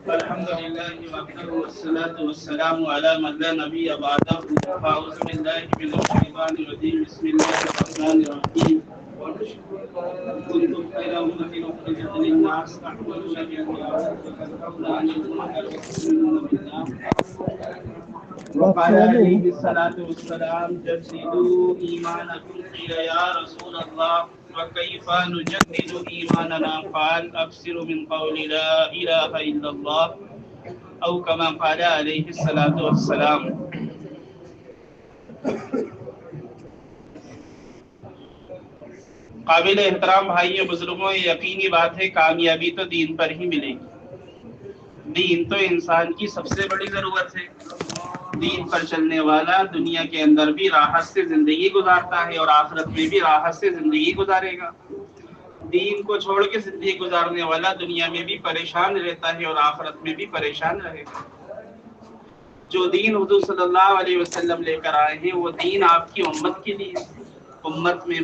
الحمد لله وحده والصلاة والسلام على من لا نبي بعده. أعوذ بالله من الشيطان الرجيم. بسم الله الرحمن الرحيم. كنتم خير أمة أخرجت للناس تأمرون بالمعروف وتنهون عن المنكر وتؤمنون بالله. وقال عليه الصلاة والسلام جددوا إيمانكم. قيل يا رسول الله وكيف نجدد إيماننا؟ قال أكثر من قول لا إله إلا الله أو كما قال عليه الصلاة والسلام. قابل احترام بھائیوں بزرگوں، یقینی بات ہے کامیابی تو دین پر ہی ملے گی. دین تو انسان کی سب سے بڑی ضرورت ہے. دین پر چلنے والا دنیا کے اندر بھی راحت سے زندگی گزارتا ہے اور آخرت میں بھی راحت سے زندگی گزارے گا. دین کو چھوڑ کے زندگی گزارنے والا دنیا میں بھی پریشان رہتا ہے اور آخرت میں بھی پریشان رہے گا. جو دین حضور صلی اللہ علیہ وسلم لے کر آئے ہیں وہ دین آپ کی امت کے لیے. امت میں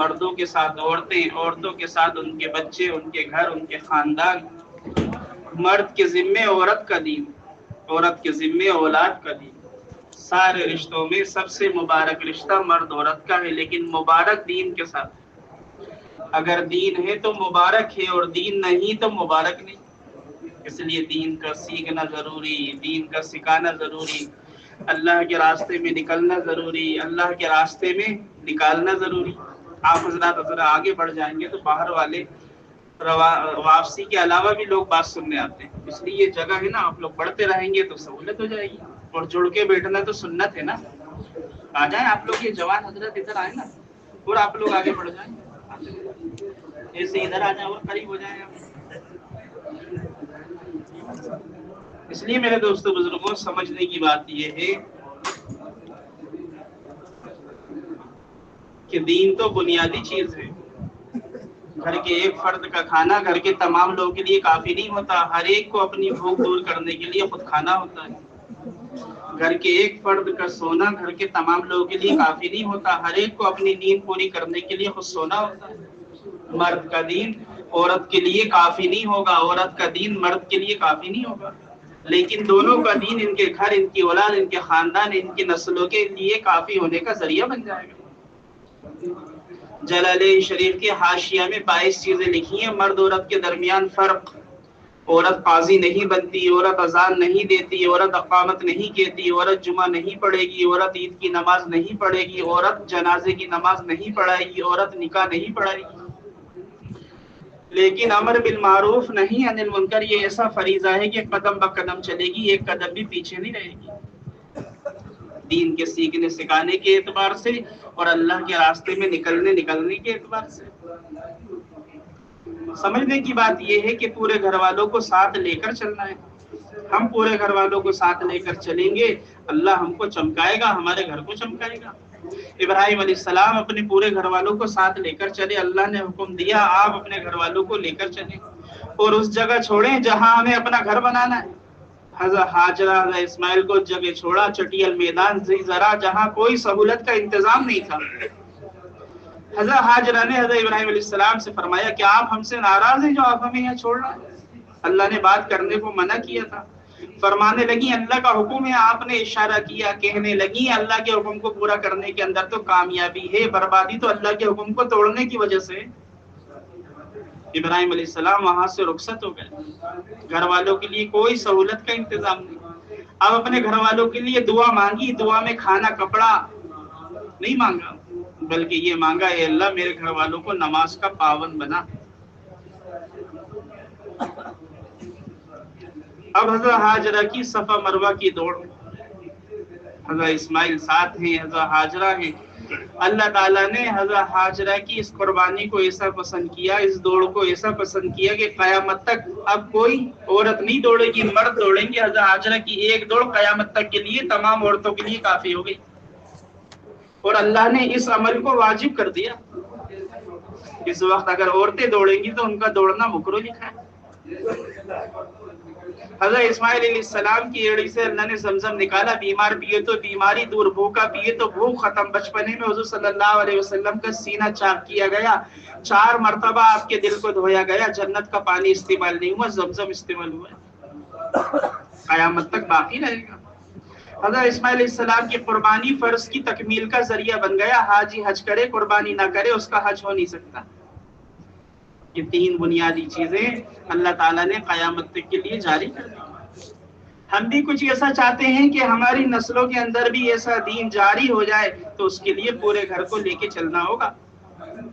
مردوں کے ساتھ عورتیں، عورتوں کے ساتھ ان کے بچے، ان کے گھر، ان کے خاندان. مرد کے ذمے عورت کا دین، عورت کے ذمے اولاد کا دین. سارے رشتوں میں سب سے مبارک رشتہ مرد عورت کا ہے، لیکن مبارک دین کے ساتھ. اگر دین ہے تو مبارک ہے اور دین نہیں تو مبارک نہیں. اس لیے دین کا سیکھنا ضروری، دین کا سکھانا ضروری، اللہ کے راستے میں نکلنا ضروری، اللہ کے راستے میں نکالنا ضروری. آپ حضرات ذرا آگے بڑھ جائیں گے تو باہر والے واپسی کے علاوہ بھی لوگ بات سننے آتے ہیں. اس لیے یہ جگہ ہے نا، آپ لوگ بڑھتے رہیں گے تو سہولت ہو جائے گی. اور جڑ کے بیٹھنا تو سنت ہے نا. آ جائیں آپ لوگ، یہ جوان حضرت ادھر آئے نا، اور آپ لوگ آگے بڑھ جائیں. ایسے ادھر آ جائیں اور قریب ہو جائیں آپ. اس لیے میرے دوستوں بزرگوں، سمجھنے کی بات یہ ہے کہ دین تو بنیادی چیز ہے. گھر کے ایک فرد کا کھانا گھر کے تمام لوگوں کے لیے کافی نہیں ہوتا. ہر ایک کو اپنی بھوک دور کرنے کے لیے خود کھانا ہوتا ہے. گھر کے ایک فرد کا سونا گھر کے تمام لوگوں کے لیے کافی نہیں ہوتا. ہر ایک کو اپنی نیند پوری کرنے کے لیے خود سونا ہوتا ہے. مرد کا دین عورت کے لیے کافی نہیں ہوگا، عورت کا دین مرد کے لیے کافی نہیں ہوگا، لیکن دونوں کا دین ان کے گھر، ان کی اولاد، ان کے خاندان، ان کی نسلوں کے لیے کافی ہونے کا ذریعہ بن جائے گا. جلالین شریف کے حاشیہ میں 22 چیزیں لکھی ہیں. مرد عورت کے درمیان فرق: عورت قاضی نہیں بنتی، عورت اذان نہیں دیتی، عورت اقامت نہیں کہتی، عورت جمعہ نہیں پڑھے گی، عورت عید کی نماز نہیں پڑھے گی، عورت جنازے کی نماز نہیں پڑھائے گی، عورت نکاح نہیں پڑھائے گی. لیکن امر بالمعروف نہیں عن المنکر یہ ایسا فریضہ ہے کہ قدم بقدم چلے گی، ایک قدم بھی پیچھے نہیں رہے گی. دین کے سیکھنے سکھانے کے اعتبار سے اور اللہ کے راستے میں نکلنے کے اعتبار سے. سمجھنے کی بات یہ ہے کہ پورے گھر والوں کو ساتھ لے کر چلنا ہے. ہم پورے گھر والوں کو ساتھ لے کر چلیں گے، اللہ ہم کو چمکائے گا، ہمارے گھر کو چمکائے گا. ابراہیم علیہ السلام اپنے پورے گھر والوں کو ساتھ لے کر چلے. اللہ نے حکم دیا آپ اپنے گھر والوں کو لے کر چلیں اور اس جگہ چھوڑیں جہاں ہمیں اپنا گھر بنانا ہے. حضرت ہاجرہ حضرت اسماعیل کو جگہ چھوڑا چٹیل میدان زرا جہاں کوئی سہولت کا انتظام نہیں تھا. حضرت ہاجرہ نے حضرت ابراہیم علیہ السلام سے فرمایا کہ آپ ہم سے ناراض ہیں جو آپ ہمیں یہاں چھوڑ رہے ہیں؟ اللہ نے بات کرنے کو منع کیا تھا. فرمانے لگی اللہ کا حکم ہے، آپ نے اشارہ کیا. کہنے لگی اللہ کے حکم کو پورا کرنے کے اندر تو کامیابی ہے، بربادی تو اللہ کے حکم کو توڑنے کی وجہ سے. ابراہیم علیہ السلام وہاں سے رخصت ہو گئے. گھر والوں کے لیے کوئی سہولت کا انتظام نہیں. اب اپنے گھر والوں کے لیے دعا مانگی. دعا میں کھانا کپڑا نہیں مانگا، بلکہ یہ مانگا اے اللہ میرے گھر والوں کو نماز کا پابند بنا. اب حضرت ہاجرہ کی صفا مروہ کی دوڑ، حضرت اسماعیل ساتھ ہیں، حضرت ہاجرہ ہیں. اللہ تعالیٰ نے حضرت ہاجرہ کی اس قربانی کو ایسا پسند کیا، اس دوڑ کو ایسا پسند کیا کہ قیامت تک اب کوئی عورت نہیں دوڑے گی، مرد دوڑیں گے. حضرت ہاجرہ کی ایک دوڑ قیامت تک کے لیے تمام عورتوں کے لیے کافی ہو گئی اور اللہ نے اس عمل کو واجب کر دیا. اس وقت اگر عورتیں دوڑیں گی تو ان کا دوڑنا مکروہ لکھا ہے. حضرت اسماعیل علیہ السلام کی ایڑی سے اللہ نے زمزم نکالا. بیمار پیے تو بیماری دور، بھوکا پیے تو بھوک ختم. بچپنے میں حضور صلی اللہ علیہ وسلم کا سینہ چاک کیا گیا، 4 مرتبہ آپ کے دل کو دھویا گیا. جنت کا پانی استعمال نہیں ہوا، زمزم استعمال ہوا. قیامت تک باقی رہے گا۔ حضرت اسماعیل علیہ السلام کی قربانی فرض کی تکمیل کا ذریعہ بن گیا۔ حاجی حج کرے قربانی نہ کرے اس کا حج ہو نہیں سکتا۔ یہ تین بنیادی چیزیں اللہ تعالیٰ نے قیامت تک کے لیے جاری کر دی۔ ہم بھی کچھ ایسا چاہتے ہیں کہ ہماری نسلوں کے اندر بھی ایسا دین جاری ہو جائے، تو اس کے لیے پورے گھر کو لے کے چلنا ہوگا۔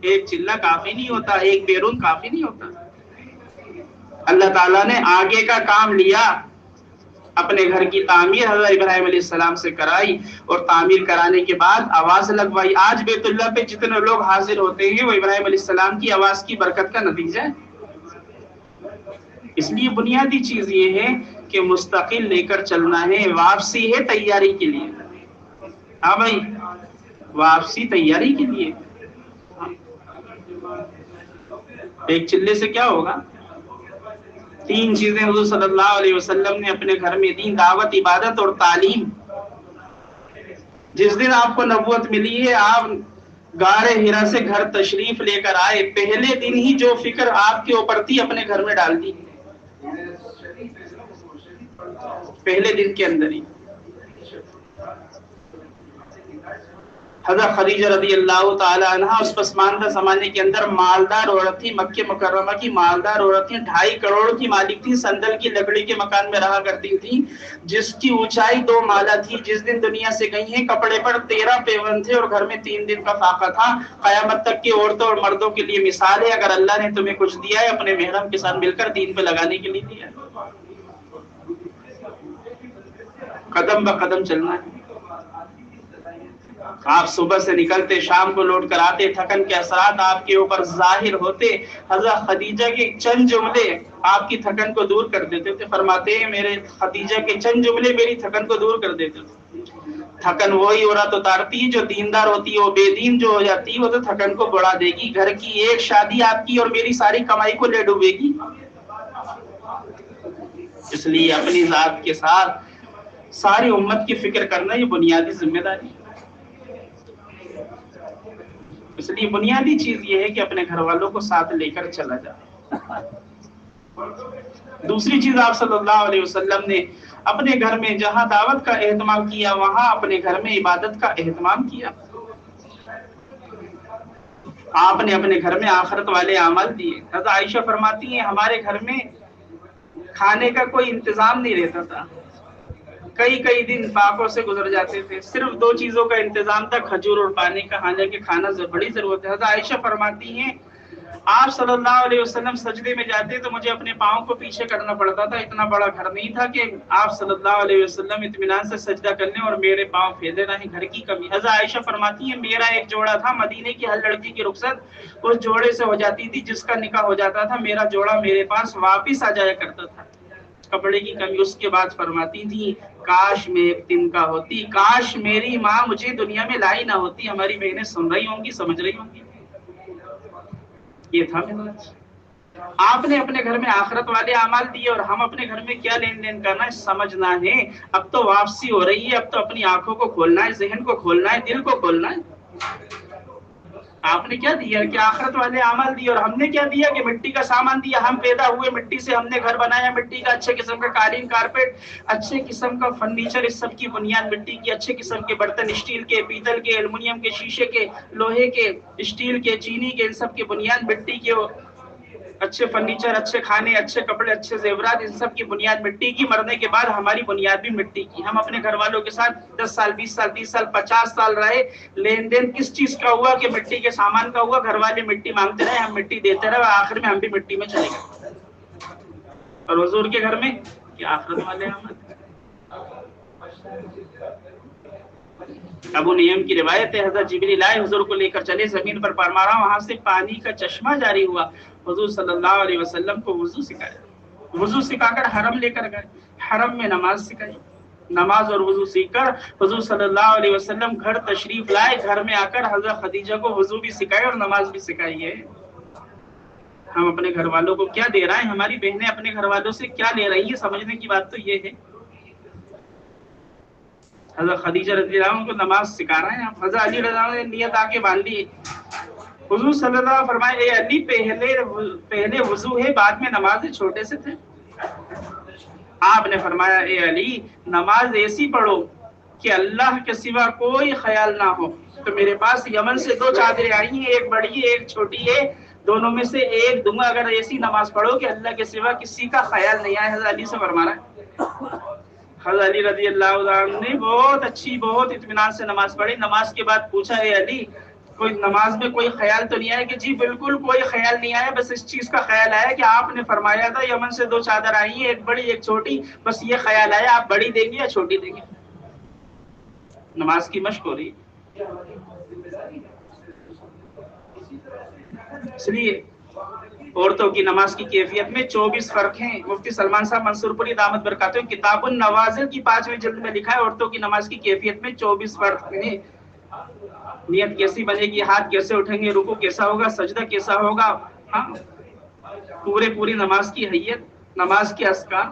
ایک چلہ کافی نہیں ہوتا، ایک بیرون کافی نہیں ہوتا۔ اللہ تعالیٰ نے آگے کا کام لیا، اپنے گھر کی تعمیر حضرت ابراہیم علیہ السلام سے کرائی، اور تعمیر کرانے کے بعد آواز لگوائی۔ آج بیت اللہ پہ جتنے لوگ حاضر ہوتے ہیں وہ ابراہیم علیہ السلام کی آواز کی برکت کا نتیجہ ہے۔ اس لیے بنیادی چیز یہ ہے کہ مستقل لے کر چلنا ہے۔ واپسی ہے تیاری کے لیے۔ ہاں بھائی، واپسی تیاری کے لیے۔ ایک چلے سے کیا ہوگا؟ تین چیزیں حضور صلی اللہ علیہ وسلم نے اپنے گھر میں دیں: دعوت، عبادت اور تعلیم۔ جس دن آپ کو نبوت ملی ہے، آپ غار حرا سے گھر تشریف لے کر آئے، پہلے دن ہی جو فکر آپ کے اوپر تھی اپنے گھر میں ڈال دی، پہلے دن کے اندر ہی۔ حضرت خدیجہ رضی اللہ تعالی عنہ اس پسماندہ زمانے کے اندر مالدار عورت تھی، مکہ مکرمہ کی مالدار عورت تھی، 2.5 کروڑ کی مالک تھی، سندل کی لکڑی کے مکان میں رہا کرتی تھی، جس کی اونچائی 2 مالا تھی۔ جس دن دنیا سے گئی ہیں کپڑے پر 13 پیون تھے اور گھر میں 3 دن کا فاقہ تھا۔ قیامت تک کی عورتوں اور مردوں کے لیے مثال ہے، اگر اللہ نے تمہیں کچھ دیا ہے اپنے محرم کے ساتھ مل کر دین پہ لگانے کے لیے دیا ہے۔ قدم بہ قدم چلنا ہے۔ آپ صبح سے نکلتے، شام کو لوٹ کر آتے، تھکن کے اثرات آپ کے اوپر ظاہر ہوتے۔ حضرت خدیجہ کے چند جملے آپ کی تھکن کو دور کر دیتے تھے۔ فرماتے ہیں میرے خدیجہ کے چند جملے میری تھکن کو دور کر دیتے تھے۔ تھکن وہی عورت اتارتی ہے جو دیندار ہوتی ہے، وہ بے دین جو ہو جاتی ہے وہ تو تھکن کو بڑھا دے گی۔ گھر کی ایک شادی آپ کی اور میری ساری کمائی کو لے ڈوبے گی۔ اس لیے اپنی ذات کے ساتھ ساری امت کی فکر کرنا یہ بنیادی ذمہ داری ہے۔ اس لیے بنیادی چیز یہ ہے کہ اپنے گھر والوں کو ساتھ لے کر چلا جائے۔ دوسری چیز آپ صلی اللہ علیہ وسلم نے اپنے گھر میں جہاں دعوت کا اہتمام کیا، وہاں اپنے گھر میں عبادت کا اہتمام کیا۔ آپ نے اپنے گھر میں آخرت والے عمل دیے۔ حضرت عائشہ فرماتی ہیں ہمارے گھر میں کھانے کا کوئی انتظام نہیں رہتا تھا، کئی دن پاکوں سے گزر جاتے تھے، صرف 2 چیزوں کا انتظام تھا، کھجور اور پانی کا، حالانکہ کھانا بڑی ضرورت ہے۔ حضرت عائشہ فرماتی ہیں آپ صلی اللہ علیہ وسلم سجدے میں جاتے تو مجھے اپنے پاؤں کو پیچھے کرنا پڑتا تھا، اتنا بڑا گھر نہیں تھا کہ آپ صلی اللہ علیہ وسلم اطمینان سے سجدہ کر لیں اور میرے پاؤں پھیلے رہیں، گھر کی کمی۔ حضرت عائشہ فرماتی ہیں میرا ایک جوڑا تھا، مدینے کی ہر لڑکی کی رخصت اس جوڑے سے ہو جاتی تھی، جس کا نکاح ہو جاتا تھا میرا جوڑا میرے پاس واپس آ جایا کرتا تھا، کپڑے کی کمی۔ اس کے بعد فرماتی تھی کاش میں ایک دن کا ہوتی، کاش میری ماں مجھے دنیا میں لائی نہ ہوتی۔ ہماری بہنیں سن رہی ہوں گی، سمجھ رہی ہوں گی۔ یہ تھا آپ نے اپنے گھر میں آخرت والے اعمال دیے، اور ہم اپنے گھر میں کیا لین دین کرنا ہے سمجھنا ہے۔ اب تو واپسی ہو رہی ہے، اب تو اپنی آنکھوں کو کھولنا ہے، ذہن کو کھولنا ہے، دل کو کھولنا ہے۔ آپ نے کیا دیا کہ آخرت والے اعمال دیے، اور ہم نے کیا دیا کہ مٹی کا سامان دیا۔ ہم پیدا ہوئے مٹی سے، ہم نے گھر بنایا مٹی کا، اچھے قسم کا قالین، کارپیٹ، اچھے قسم کا فرنیچر، اس سب کی بنیاد مٹی کی، اچھے قسم کے برتن، اسٹیل کے، پیتل کے، ایلومینیم کے، شیشے کے، لوہے کے، اسٹیل کے، چینی کے، ان سب کی بنیاد مٹی کے۔ اچھے فرنیچر، اچھے کھانے، اچھے کپڑے، اچھے زیورات، ان سب کی بنیاد مٹی کی۔ مرنے کے بعد ہماری بنیاد بھی مٹی کی۔ ہم اپنے گھر والوں کے ساتھ 10 سال 20 سال 30 سال 50 سال رہے، لین دین کس چیز کا ہوا کہ مٹی کے سامان کا ہوا۔ گھر والے مٹی مانگتے رہے، ہم مٹی دیتے رہے، آخر میں ہم بھی مٹی میں چلے گئے۔ اور حضور کے گھر میں کیا آخرت والے عمل۔ ابو نعیم کی روایت ہے حضرت جبریل آئے، حضور کو لے کر چلے، زمین پر پار مارا، وہاں سے پانی کا چشمہ جاری ہوا۔ حضور صلی اللہ علیہ وسلم کو وضو سکھایا، وضو سکھا کر حرم لے کر گئے، حرم میں نماز سکھائی، نماز اور وضو سیکھ کر حضور صلی اللہ علیہ وسلم گھر تشریف لائے۔ گھر میں آ کر حضرت خدیجہ کو وضو بھی سکھائے اور نماز بھی سکھائی ہے۔ ہم اپنے گھر والوں کو کیا دے رہے ہیں، ہماری بہنیں اپنے گھر والوں سے کیا لے رہی ہیں، سمجھنے کی بات تو یہ ہے۔ حضرت خدیجہ رضی اللہ عنہ کو نماز سکھا رہے ہیں، حضرت علی رضی اللہ عنہ نے نیت آ کے باندھ لی۔ حضور صلی اللہ علیہ وسلم فرمائے اے علی، پہلے وضو ہے بعد میں نماز ہے، چھوٹے سے تھے۔ آپ نے فرمایا اے علی نماز ایسی پڑھو کہ اللہ کے سوا کوئی خیال نہ ہو. تو میرے پاس یمن سے 2 چادریں آئی ہیں، ایک بڑی ہے ایک چھوٹی ہے، دونوں میں سے ایک دوں گا اگر ایسی نماز پڑھو کہ اللہ کے سوا کسی کا خیال نہیں آئے. حضرت علی سے فرمانا ہے. حضرت علی رضی اللہ عنہ نے بہت اچھی بہت اطمینان سے نماز پڑھی. نماز کے بعد پوچھا اے علی کوئی نماز میں کوئی خیال تو نہیں آیا؟ کہ جی بالکل کوئی خیال نہیں آیا، بس اس چیز کا خیال آیا کہ آپ نے فرمایا تھا یمن سے 2 چادر آئی ہیں، ایک بڑی ایک چھوٹی، بس یہ خیال آیا آپ بڑی دیں گے یا چھوٹی دیں گے. نماز کی مشق ہو رہی. اس لیے عورتوں کی نماز کی کیفیت میں 24 فرق ہیں. مفتی سلمان صاحب منصور پوری دامت برکاتہ کتاب النوازل کی 5ویں جلد میں لکھا ہے عورتوں کی نماز کی کیفیت میں 24 فرق ہیں. نیت کیسی بنے گی، ہاتھ کیسے اٹھیں گے، رکوع کیسا ہوگا، سجدہ کیسا ہوگا، ہاں پوری نماز کی حیت، نماز کے اذکار.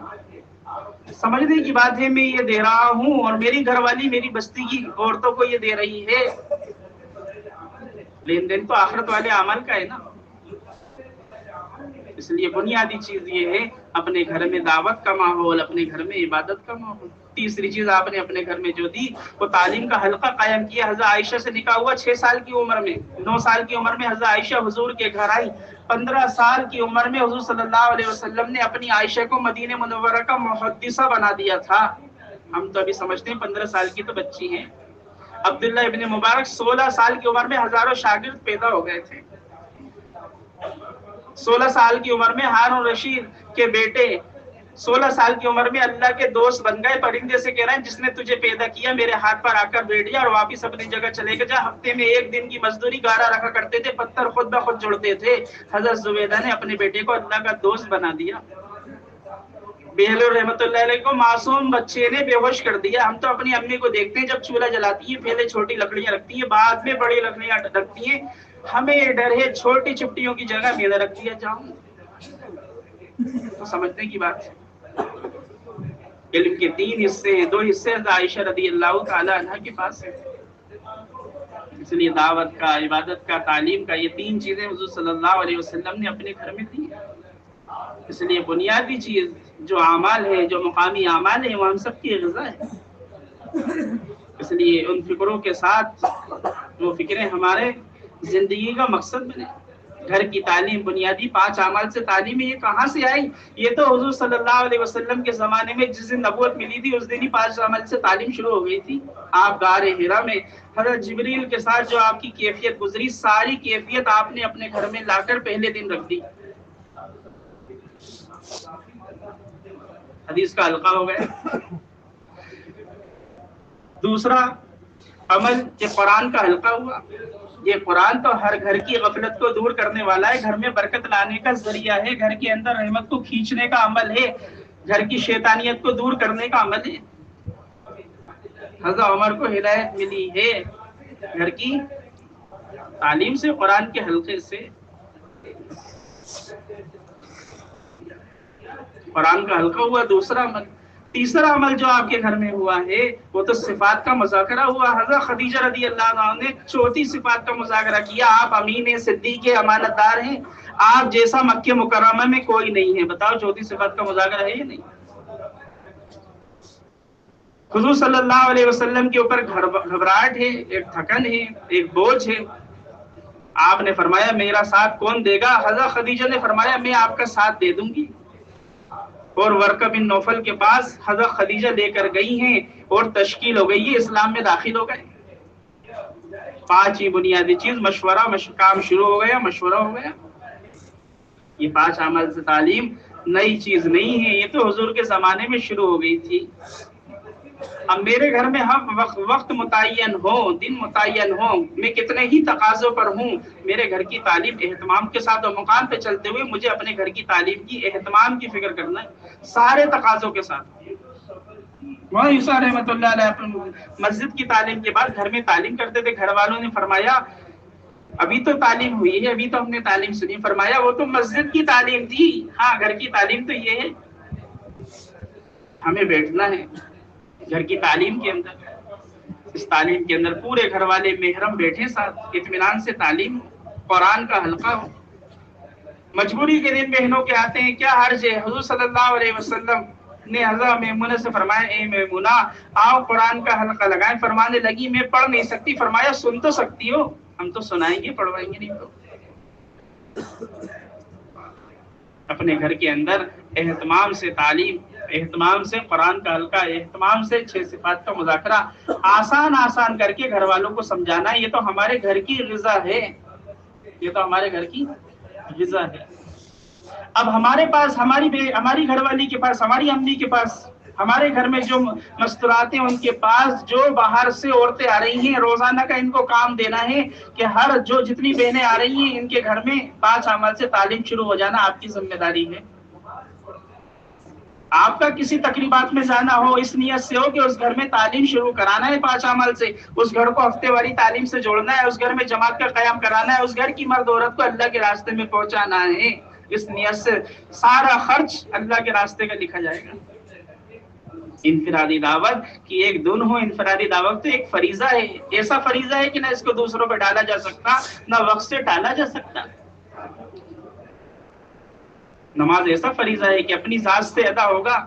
سمجھنے کی بات ہے میں یہ دے رہا ہوں اور میری گھر والی میری بستی کی عورتوں کو یہ دے رہی ہے. لین دین تو آخرت والے عمل کا ہے نا. اس لیے بنیادی چیز یہ ہے اپنے گھر میں دعوت کا ماحول، اپنے گھر میں عبادت کا ماحول. تیسری چیز آپ نے اپنے گھر میں جو دی وہ تعلیم کا حلقہ قائم کیا. حضرت عائشہ سے نکاح ہوا 6 سال کی عمر میں. 9 سال کی عمر میں حضرت عائشہ حضور کے گھر آئی. 15 سال کی عمر میں حضور صلی اللہ علیہ وسلم نے اپنی عائشہ کو مدینہ منورہ کا محدثہ بنا دیا تھا. ہم تو ابھی سمجھتے ہیں 15 سال کی تو بچی ہیں. عبداللہ ابن مبارک 16 سال کی عمر میں ہزاروں شاگرد پیدا ہو گئے تھے. 16 سال کی عمر میں ہارون رشید کے بیٹے 16 سال کی عمر میں اللہ کے دوست بن گئے. پرندے سے کہہ رہے ہیں جس نے تجھے پیدا کیا میرے ہاتھ پر آ کر بیٹھ جا اور واپس اپنی جگہ چلے گا. جا ہفتے میں 1 دن کی مزدوری گارا رکھا کرتے تھے، پتھر خود بخود جڑتے تھے. حضرت زبیدہ نے اپنے بیٹے کو اللہ کا دوست بنا دیا. بہلول رحمۃ اللہ علیہ کو معصوم بچے نے بے ہوش کر دیا. ہم تو اپنی امی کو دیکھتے ہیں جب چولہا جلاتی ہیں پہلے چھوٹی لکڑیاں رکھتی ہیں بعد میں بڑی لکڑیاں رکھتی ہیں. ہمیں ڈر ہے چھوٹی چپٹیوں کی جگہ میں نے رکھ دیا جاؤں. تو سمجھنے کی بات ہے. علم کے 3 حصے ہیں، 2 حصے عائشہ رضی اللہ تعالی عنہ کے پاس ہے. اس لیے دعوت کا، عبادت کا، تعلیم کا، یہ 3 چیزیں حضور صلی اللہ علیہ وسلم نے اپنے گھر میں دی. اس لیے بنیادی چیز جو اعمال ہے، جو مقامی اعمال ہیں، وہ ہم سب کی غذا ہے. اس لیے ان فکروں کے ساتھ وہ فکریں ہمارے زندگی کا مقصد بنے. گھر کی تعلیم بنیادی 5 اعمال سے تعلیم ہے. یہ کہاں سے آئی؟ یہ تو حضور صلی اللہ علیہ وسلم کے زمانے میں جس دن نبوت ملی تھی اس دن ہی 5 اعمال سے تعلیم شروع ہو گئی تھی. آپ غار حرا میں حضرت جبریل کے ساتھ جو آپ کی کیفیت گزری، ساری کیفیت آپ نے اپنے گھر میں لا کر پہلے دن رکھ دی. حدیث کا حلقہ ہو گیا. دوسرا عمل یہ قرآن کا حلقہ ہوا. یہ قرآن تو ہر گھر کی غفلت کو دور کرنے والا ہے، گھر میں برکت لانے کا ذریعہ ہے، گھر کے اندر رحمت کو کھینچنے کا عمل ہے، گھر کی شیطانیت کو دور کرنے کا عمل ہے. حضرت عمر کو ہدایت ملی ہے گھر کی تعلیم سے، قرآن کے حلقے سے. قرآن کا حلقہ ہوا دوسرا عمل. تیسرا عمل جو آپ کے گھر میں ہوا ہے وہ تو صفات کا مذاکرہ ہوا. حضرت خدیجہ رضی اللہ عنہ نے 34 صفات کا مذاکرہ کیا. آپ امین ہیں، صدیق ہیں، امانت دار ہیں، آپ جیسا مکہ مکرمہ میں کوئی نہیں ہے. بتاؤ 34 صفات کا مذاکرہ ہے یا نہیں؟ حضور صلی اللہ علیہ وسلم کے اوپر گھبراہٹ ہے، ایک تھکن ہے، ایک بوجھ ہے. آپ نے فرمایا میرا ساتھ کون دے گا؟ حضرت خدیجہ نے فرمایا میں آپ کا ساتھ دے دوں گی. اور ورقہ بن نوفل کے پاس حضرت خدیجہ لے کر گئی ہیں اور تشکیل ہو گئی ہے، اسلام میں داخل ہو گئے. 5 ہی بنیادی چیز، مشورہ، کام شروع ہو گیا، مشورہ ہو گیا. یہ 5 عمل سے تعلیم نئی چیز نہیں ہے، یہ تو حضور کے زمانے میں شروع ہو گئی تھی. اب میرے گھر میں ہم وقت متعین ہو، دن متعین ہو، میں کتنے ہی تقاضوں پر ہوں، میرے گھر کی تعلیم اہتمام کے ساتھ اور مقام پہ چلتے ہوئے مجھے اپنے گھر کی تعلیم کی اہتمام کی فکر کرنا ہے سارے تقاضوں کے ساتھ. وہاں یوسف رحمۃ اللہ علیہ مسجد کی تعلیم کے بعد گھر میں تعلیم کرتے تھے. گھر والوں نے فرمایا ابھی تو تعلیم ہوئی ہے، ابھی تو ہم نے تعلیم سنی. فرمایا وہ تو مسجد کی تعلیم تھی، ہاں گھر کی تعلیم تو یہ ہے ہمیں بیٹھنا ہے گھر کی تعلیم کے اندر. اس تعلیم کے اندر پورے گھر والے محرم بیٹھے ساتھ اطمینان سے تعلیم، قرآن کا حلقہ ہو. مجبوری کے دن بہنوں کے آتے ہیں، کیا حرج ہے؟ حضور صلی اللہ علیہ وسلم نے حضرت میمونہ سے فرمایا اے میمونہ آؤ قرآن کا حلقہ لگائیں. فرمانے لگی میں پڑھ نہیں سکتی. فرمایا سن تو سکتی ہو, ہم تو سنائیں گے, پڑھوائیں گے نہیں. تو اپنے گھر کے اندر اہتمام سے تعلیم, اہتمام سے قرآن کا حلقہ, اہتمام سے 6 صفات کا مذاکرہ آسان کر کے گھر والوں کو سمجھانا. یہ تو ہمارے گھر کی غذا ہے, یہ تو ہمارے گھر کی غذا ہے. اب ہمارے پاس ہماری گھر والی کے پاس, ہماری امی کے پاس, ہمارے گھر میں جو مستورات ہیں ان کے پاس, جو باہر سے عورتیں آ رہی ہیں, روزانہ کا ان کو کام دینا ہے کہ ہر جتنی بہنیں آ رہی ہیں ان کے گھر میں 5 اعمال سے تعلیم شروع ہو جانا آپ کی ذمہ داری ہے. آپ کا کسی تقریبات میں جانا ہو اس نیت سے ہو کہ اس گھر میں تعلیم شروع کرانا ہے 5 اعمال سے, اس گھر کو ہفتے واری تعلیم سے جوڑنا ہے, اس گھر میں جماعت کا قیام کرانا ہے, اس گھر کی مرد عورت کو اللہ کے راستے میں پہنچانا ہے. اس نیت سے سارا خرچ اللہ کے راستے کا لکھا جائے گا. انفرادی دعوت کی ایک دن ہو, انفرادی دعوت تو ایک فریضہ ہے, ایسا فریضہ ہے کہ نہ اس کو دوسروں پہ ڈالا جا سکتا, نہ وقت سے ٹالا جا سکتا. نماز ایسا فریضہ ہے کہ اپنی ذات سے ادا ہوگا.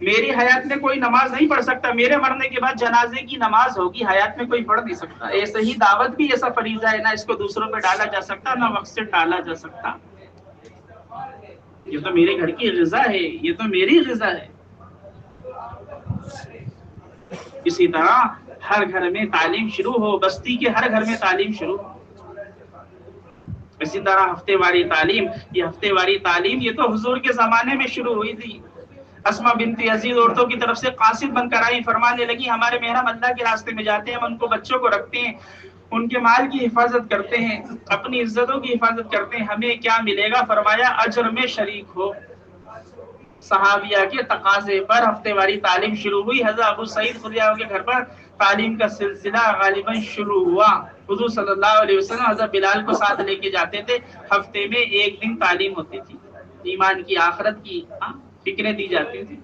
میری حیات میں کوئی نماز نہیں پڑھ سکتا, میرے مرنے کے بعد جنازے کی نماز ہوگی, حیات میں کوئی پڑھ نہیں سکتا. ایسے ہی دعوت بھی ایسا فریضہ ہے, نہ اس کو دوسروں پہ ڈالا جا سکتا, نہ وقت سے ٹالا جا سکتا. یہ تو میرے گھر کی غذا ہے, یہ تو میری غذا ہے. اسی طرح ہر گھر میں تعلیم شروع ہو, بستی کے ہر گھر میں تعلیم شروع ہو. اسی طرح ہفتے واری تعلیم, یہ ہفتے واری تعلیم یہ تو حضور کے زمانے میں شروع ہوئی تھی. اسما بنت یزید عورتوں کی طرف سے قاصد بن کر آئی, فرمانے لگی ہمارے محرم اللہ کے راستے میں جاتے ہیں, ہم ان کو بچوں کو رکھتے ہیں, ان کے مال کی حفاظت کرتے ہیں, اپنی عزتوں کی حفاظت کرتے ہیں, ہمیں کیا ملے گا؟ فرمایا اجر میں شریک ہو. صحابیہ کے تقاضے پر ہفتے واری تعلیم شروع ہوئی. حضرت ابو سعید خدری کے گھر پر تعلیم کا سلسلہ غالباً شروع ہوا. حضور صلی اللہ علیہ وسلم حضرت بلال کو ساتھ لے کے جاتے تھے, ہفتے میں 1 دن تعلیم ہوتی تھی, ایمان کی, آخرت کی فکریں دی جاتی تھی.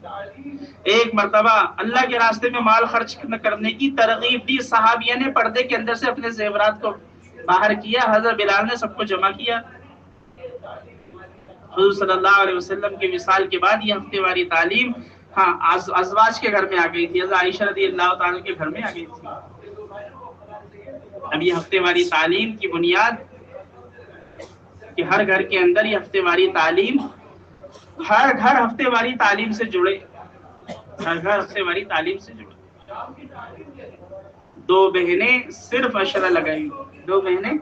ایک مرتبہ اللہ کے راستے میں مال خرچ کرنے کی ترغیب دی. صحابیہ نے پردے کے اندر سے اپنے زیورات کو باہر کیا, حضرت بلال نے سب کو جمع کیا. حضور صلی اللہ علیہ وسلم کے وصال کے بعد یہ ہفتے واری تعلیم ازواج کے گھر میں آ گئی تھی, حضرت عائشہ رضی اللہ تعالی کے گھر میں آ گئی تھی. اب یہ ہفتے واری تعلیم کی بنیاد کہ ہر گھر کے اندر یہ ہفتے واری تعلیم, ہر گھر ہفتے واری تعلیم سے جڑے, ہر گھر ہفتے واری تعلیم سے جڑے. 2 بہنیں صرف اشرہ لگائی, 2 بہنیں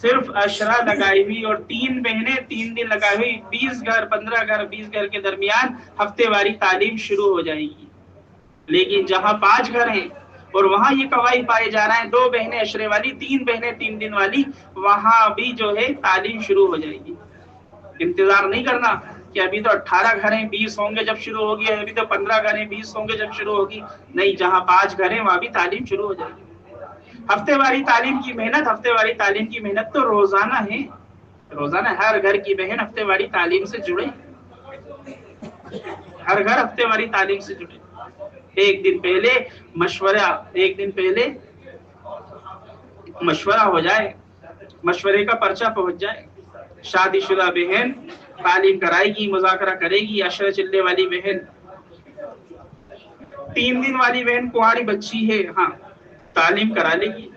صرف اشرہ لگائی ہوئی, اور 3 بہنیں 3 دن لگائی ہوئی. 20 گھر, 15 گھر, 20 گھر کے درمیان ہفتے واری تعلیم شروع ہو جائے گی. لیکن جہاں 5 گھر ہیں اور وہاں یہ قواعد پائے جا رہے ہیں 2 بہنیں اشرے والی, 3 بہنیں 3 دن والی, وہاں بھی جو ہے تعلیم شروع ہو جائے گی. انتظار نہیں کرنا کہ ابھی تو 18 گھر ہیں 20 ہوں گے جب شروع ہوگی, ابھی تو 15 گھر ہیں 20 ہوں گے جب شروع ہوگی. نہیں, جہاں 5 گھر ہیں وہاں بھی تعلیم شروع ہو جائے گی. ہفتے واری تعلیم کی محنت, ہفتے واری تعلیم کی محنت تو روزانہ ہے, روزانہ ہر گھر کی بہن ہفتے واری تعلیم سے جڑے, ہر گھر ہفتے واری تعلیم سے جڑے. 1 دن پہلے مشورہ, 1 دن پہلے مشورہ ہو جائے, مشورے کا پرچہ پہنچ جائے. شادی شدہ بہن تعلیم کرائے گی, مذاکرہ کرے گی. اشرے چلے والی بہن, 3 دن والی بہن کہاڑی بچی ہے, ہاں تعلیم کرا لے گی.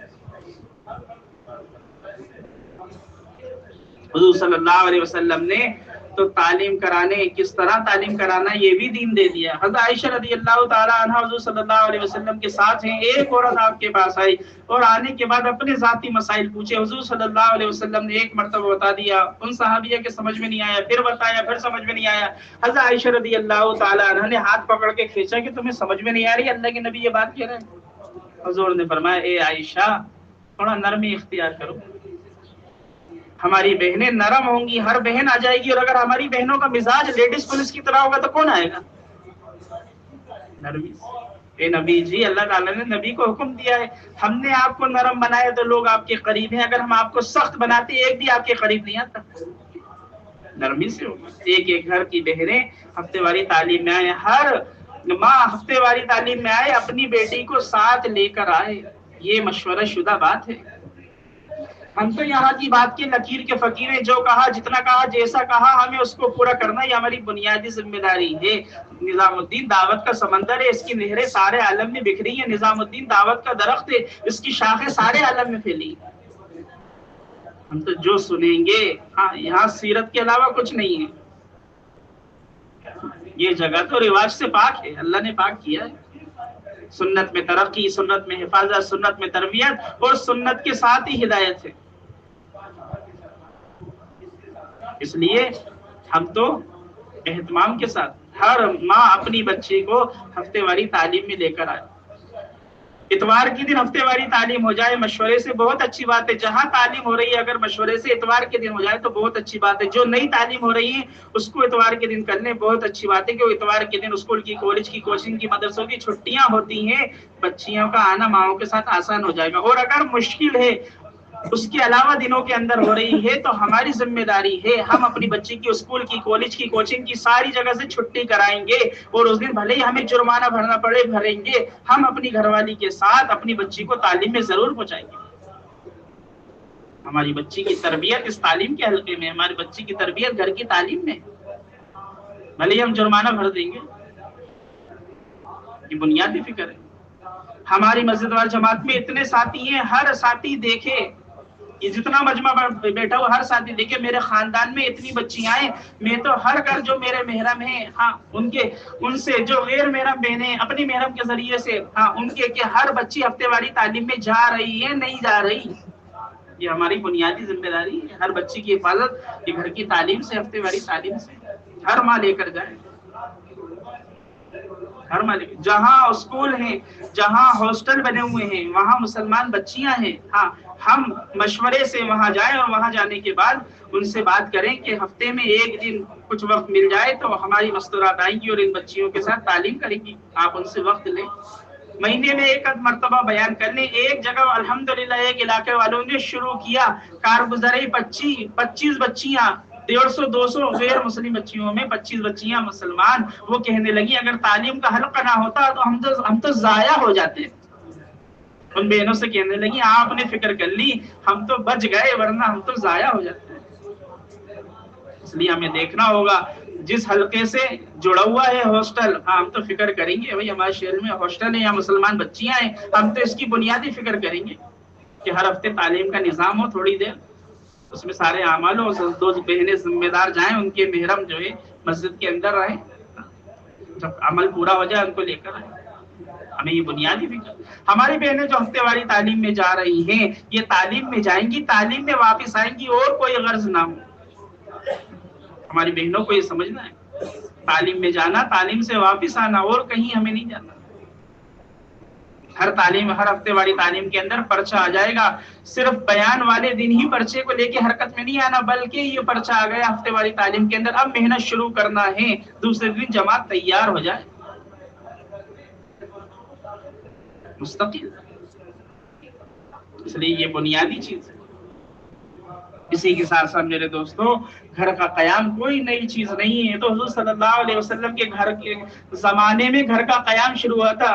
حضور صلی اللہ علیہ وسلم نے تو تعلیم کرانے, کس طرح تعلیم کرانا یہ بھی دین دے دیا. حضرت عائشہ رضی اللہ تعالی عنہ حضور صلی اللہ علیہ وسلم کے ساتھ ہیں. ایک عورت آپ کے پاس آئی اور آنے کے بعد اپنے ذاتی مسائل پوچھے. حضور صلی اللہ علیہ وسلم نے ایک مرتبہ بتا دیا, ان صحابیہ کے سمجھ میں نہیں آیا, پھر بتایا, پھر سمجھ میں نہیں آیا. حضرت عائشہ رضی اللہ تعالی عنہ نے ہاتھ پکڑ کے کھینچا کہ تمہیں سمجھ میں نہیں آ رہی, اللہ کے نبی یہ بات کہہ رہے ہیں. حضور نے فرمایا اے عائشہ تھوڑا نرمی اختیار کرو, ہماری بہنیں نرم ہوں گی, ہر بہن آ جائے گی, اور اگر ہماری بہنوں کا مزاج لیڈیز پولیس کی طرح ہوگا تو کون آئے گا؟ نرمی. اے نبی جی, اللہ تعالیٰ نے نبی کو حکم دیا ہے, ہم نے آپ کو نرم بنایا تو لوگ آپ کے قریب ہیں, اگر ہم آپ کو سخت بناتے ایک بھی آپ کے قریب نہیں آتا. نرمی سے ہوگا. ایک گھر کی بہنیں ہفتے واری تعلیم میں آئے, ہر ماں ہفتے واری تعلیم میں آئے, اپنی بیٹی کو ساتھ لے کر آئے, یہ مشورہ شدہ بات ہے. ہم تو یہاں کی بات کے لکیر کے فقیر ہیں، جو کہا، جتنا کہا، جیسا کہا، ہمیں اس کو پورا کرنا یہ ہماری بنیادی ذمہ داری ہے۔ نظام الدین دعوت کا سمندر ہے، اس کی نہریں سارے عالم میں بکھری ہیں۔ نظام الدین دعوت کا درخت ہے، اس کی شاخیں سارے عالم میں پھیلی۔ ہم تو جو سنیں گے، ہاں یہاں سیرت کے علاوہ کچھ نہیں ہے۔ یہ جگہ تو رواج سے پاک ہے، اللہ نے پاک کیا ہے۔ سنت میں ترقی، سنت میں حفاظت، سنت میں تربیت اور سنت کے ساتھ ہی ہدایت ہے۔ اس لیے ہم تو اہتمام کے ساتھ ہر ماں اپنی بچی کو ہفتے واری تعلیم میں لے کر آئے۔ اتوار کے دن ہفتے واری تعلیم ہو جائے، مشورے سے بہت اچھی بات ہے۔ جہاں تعلیم ہو رہی ہے اگر مشورے سے اتوار کے دن ہو جائے تو بہت اچھی بات ہے۔ جو نئی تعلیم ہو رہی ہے اس کو اتوار کے دن کرنے بہت اچھی بات ہے، کیونکہ اتوار کے دن اسکول کی، کالج کی، کوچنگ کی، مدرسوں کی چھٹیاں ہوتی ہیں، بچیوں کا آنا ماؤں کے ساتھ آسان ہو جائے گا۔ اور اگر مشکل ہے اس کے علاوہ دنوں کے اندر ہو رہی ہے تو ہماری ذمہ داری ہے ہم اپنی بچی کی اسکول کی، کالج کی، کوچنگ کی ساری جگہ سے چھٹی کرائیں گے، اور اس دن بھلے ہی ہمیں جرمانہ بھرنا پڑے بھریں گے، ہم اپنی گھر والی کے ساتھ اپنی بچی کو تعلیم میں ضرور پہنچائیں گے۔ ہماری بچی کی تربیت اس تعلیم کے حلقے میں، ہماری بچی کی تربیت گھر کی تعلیم میں، بھلے ہی ہم جرمانہ بھر دیں گے۔ یہ بنیادی فکر ہے۔ ہماری مسجد وال جماعت میں اتنے ساتھی ہیں، ہر ساتھی دیکھے، یہ جتنا مجمع بیٹھا ہوا ہر ساتھی دیکھے، میرے خاندان میں اتنی بچیاں ہیں، میں تو ہر گھر جو میرے محرم ہیں، ہاں ان سے جو غیر محرم بہنیں اپنی محرم کے ذریعے سے، ہاں ان کے کہ ہر بچی ہفتے واری تعلیم میں جا رہی ہے نہیں جا رہی، یہ ہماری بنیادی ذمہ داری ہے۔ ہر بچی کی حفاظت یہ گھر کی تعلیم سے، ہفتے واری تعلیم سے ہر ماں لے کر جائے۔ ہر مالک جہاں اسکول ہیں، جہاں ہاسٹل بنے ہوئے ہیں، وہاں مسلمان بچیاں ہیں، ہاں ہم مشورے سے وہاں جائیں، اور وہاں جانے کے بعد ان سے بات کریں کہ ہفتے میں ایک دن کچھ وقت مل جائے تو ہماری مستورات آئیں گی اور ان بچیوں کے ساتھ تعلیم کریں گی۔ آپ ان سے وقت لیں، مہینے میں ایک مرتبہ بیان کر لیں۔ ایک جگہ الحمدللہ ایک علاقے والوں نے شروع کیا، کارگزاری 25 بچیاں، 150 200 غیر مسلم بچیوں میں 25 بچیاں مسلمان، وہ کہنے لگی اگر تعلیم کا حلقہ نہ ہوتا تو ہم تو ضائع ہو جاتے۔ ان بہنوں سے کہنے لگی آپ نے فکر کر لی، ہم تو بچ گئے ورنہ ہم تو ضائع ہو جاتے۔ اس لیے ہمیں دیکھنا ہوگا جس حلقے سے جڑا ہوا ہے ہاسٹل، ہم تو فکر کریں گے بھائی ہمارے شہر میں ہاسٹل ہے یا مسلمان بچیاں ہیں، ہم تو اس کی بنیادی فکر کریں گے کہ ہر ہفتے تعلیم کا نظام ہو، تھوڑی دیر اس میں سارے اعمال ہو، دو بہنیں ذمہ دار جائیں، ان کے محرم جو ہے مسجد کے اندر رہیں، جب عمل پورا ہو جائے ان کو لے کر آئیں۔ ہمیں یہ بنیادی فکر، ہماری بہنیں جو ہفتے والی تعلیم میں جا رہی ہیں یہ تعلیم میں جائیں گی، تعلیم میں واپس آئیں گی، اور کوئی غرض نہ ہو۔ ہماری بہنوں کو یہ سمجھنا ہے، تعلیم میں جانا، تعلیم سے واپس آنا، اور کہیں ہمیں نہیں جانا۔ ہر ہفتے والی تعلیم کے اندر پرچہ آ جائے گا، صرف بیان والے دن ہی پرچے کو لے کے حرکت میں نہیں آنا، بلکہ یہ پرچہ آ گیا ہفتے والی تعلیم کے اندر، اب محنت شروع کرنا ہے، دوسرے دن جماعت تیار ہو جائے مستقل۔ اس لیے یہ بنیادی چیز ہے۔ اسی کے ساتھ ساتھ میرے دوستو، گھر کا قیام کوئی نئی چیز نہیں ہے، تو حضور صلی اللہ علیہ وسلم کے گھر کے زمانے میں گھر کا قیام شروع ہوا تھا۔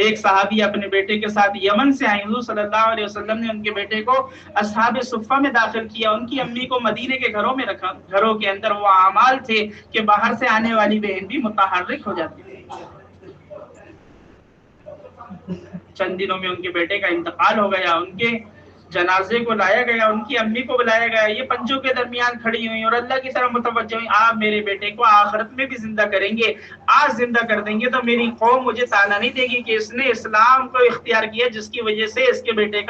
ایک صحابی اپنے بیٹے کے ساتھ یمن سے آئے، حضور صلی اللہ علیہ وسلم نے ان کے بیٹے کو اصحاب صفہ میں داخل کیا، ان کی امی کو مدینے کے گھروں میں رکھا۔ گھروں کے اندر وہ اعمال تھے کہ باہر سے آنے والی بہن بھی متحرک ہو جاتی تھی۔ چند دنوں میں ان کے بیٹے کا انتقال ہو گیا، ان کے جنازے کو لایا گیا، ان کی امی کو بلایا گیا، یہ پنجوں کے درمیان کھڑی ہوئی اور اللہ کی طرف متوجہ ہوئی، آپ میرے بیٹے کو آخرت میں بھی زندہ کریں گے، آج زندہ کر دیں گے تو میری قوم مجھے تانا نہیں دے گی کہ اس نے اسلام کو اختیار کیا جس کی وجہ سے اس کے بیٹے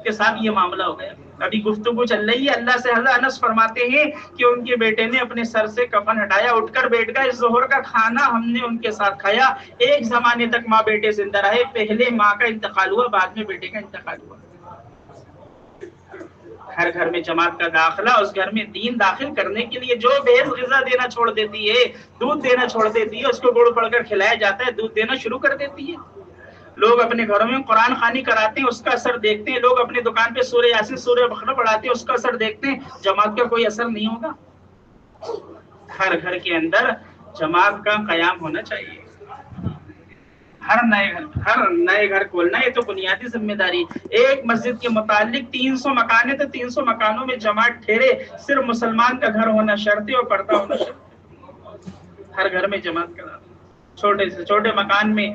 کے ساتھ یہ معاملہ ہو گیا۔ ابھی گفتگو چل رہی ہے، اللہ سے حضرت انس فرماتے ہیں کہ ان کے بیٹے نے اپنے سر سے کفن ہٹایا، اٹھ کر بیٹھ گیا، ظہر کا کھانا ہم نے ان کے ساتھ کھایا۔ ایک زمانے تک ماں بیٹے زندہ رہے، پہلے ماں کا انتقال ہوا، بعد میں بیٹے کا انتقال ہوا۔ ہر گھر میں جماعت کا داخلہ، اس گھر میں دین داخل کرنے کے لیے جو بحث غذا دینا چھوڑ دیتی ہے، دودھ دینا چھوڑ دیتی ہے، اس کو گڑ پڑ کر کھلایا جاتا ہے، دودھ دینا شروع کر دیتی ہے۔ لوگ اپنے گھروں میں قرآن خوانی کراتے ہیں، اس کا اثر دیکھتے ہیں، لوگ اپنے دکان پہ سورہ یاسین سورہ بقرہ پڑھاتے ہیں، اس کا اثر دیکھتے ہیں، جماعت کا کوئی اثر نہیں ہوگا۔ ہر گھر کے اندر جماعت کا قیام ہونا چاہیے، ہر نئے گھر کھولنا یہ تو بنیادی ذمہ داری. ایک مسجد کے متعلق 300 مکان ہے تو 300 مکانوں میں جماعت ٹھہرے. صرف مسلمان کا گھر ہونا شرط ہے اور پردہ ہونا شرط. ہر گھر میں جماعت کرا چھوٹے سے چھوٹے مکان میں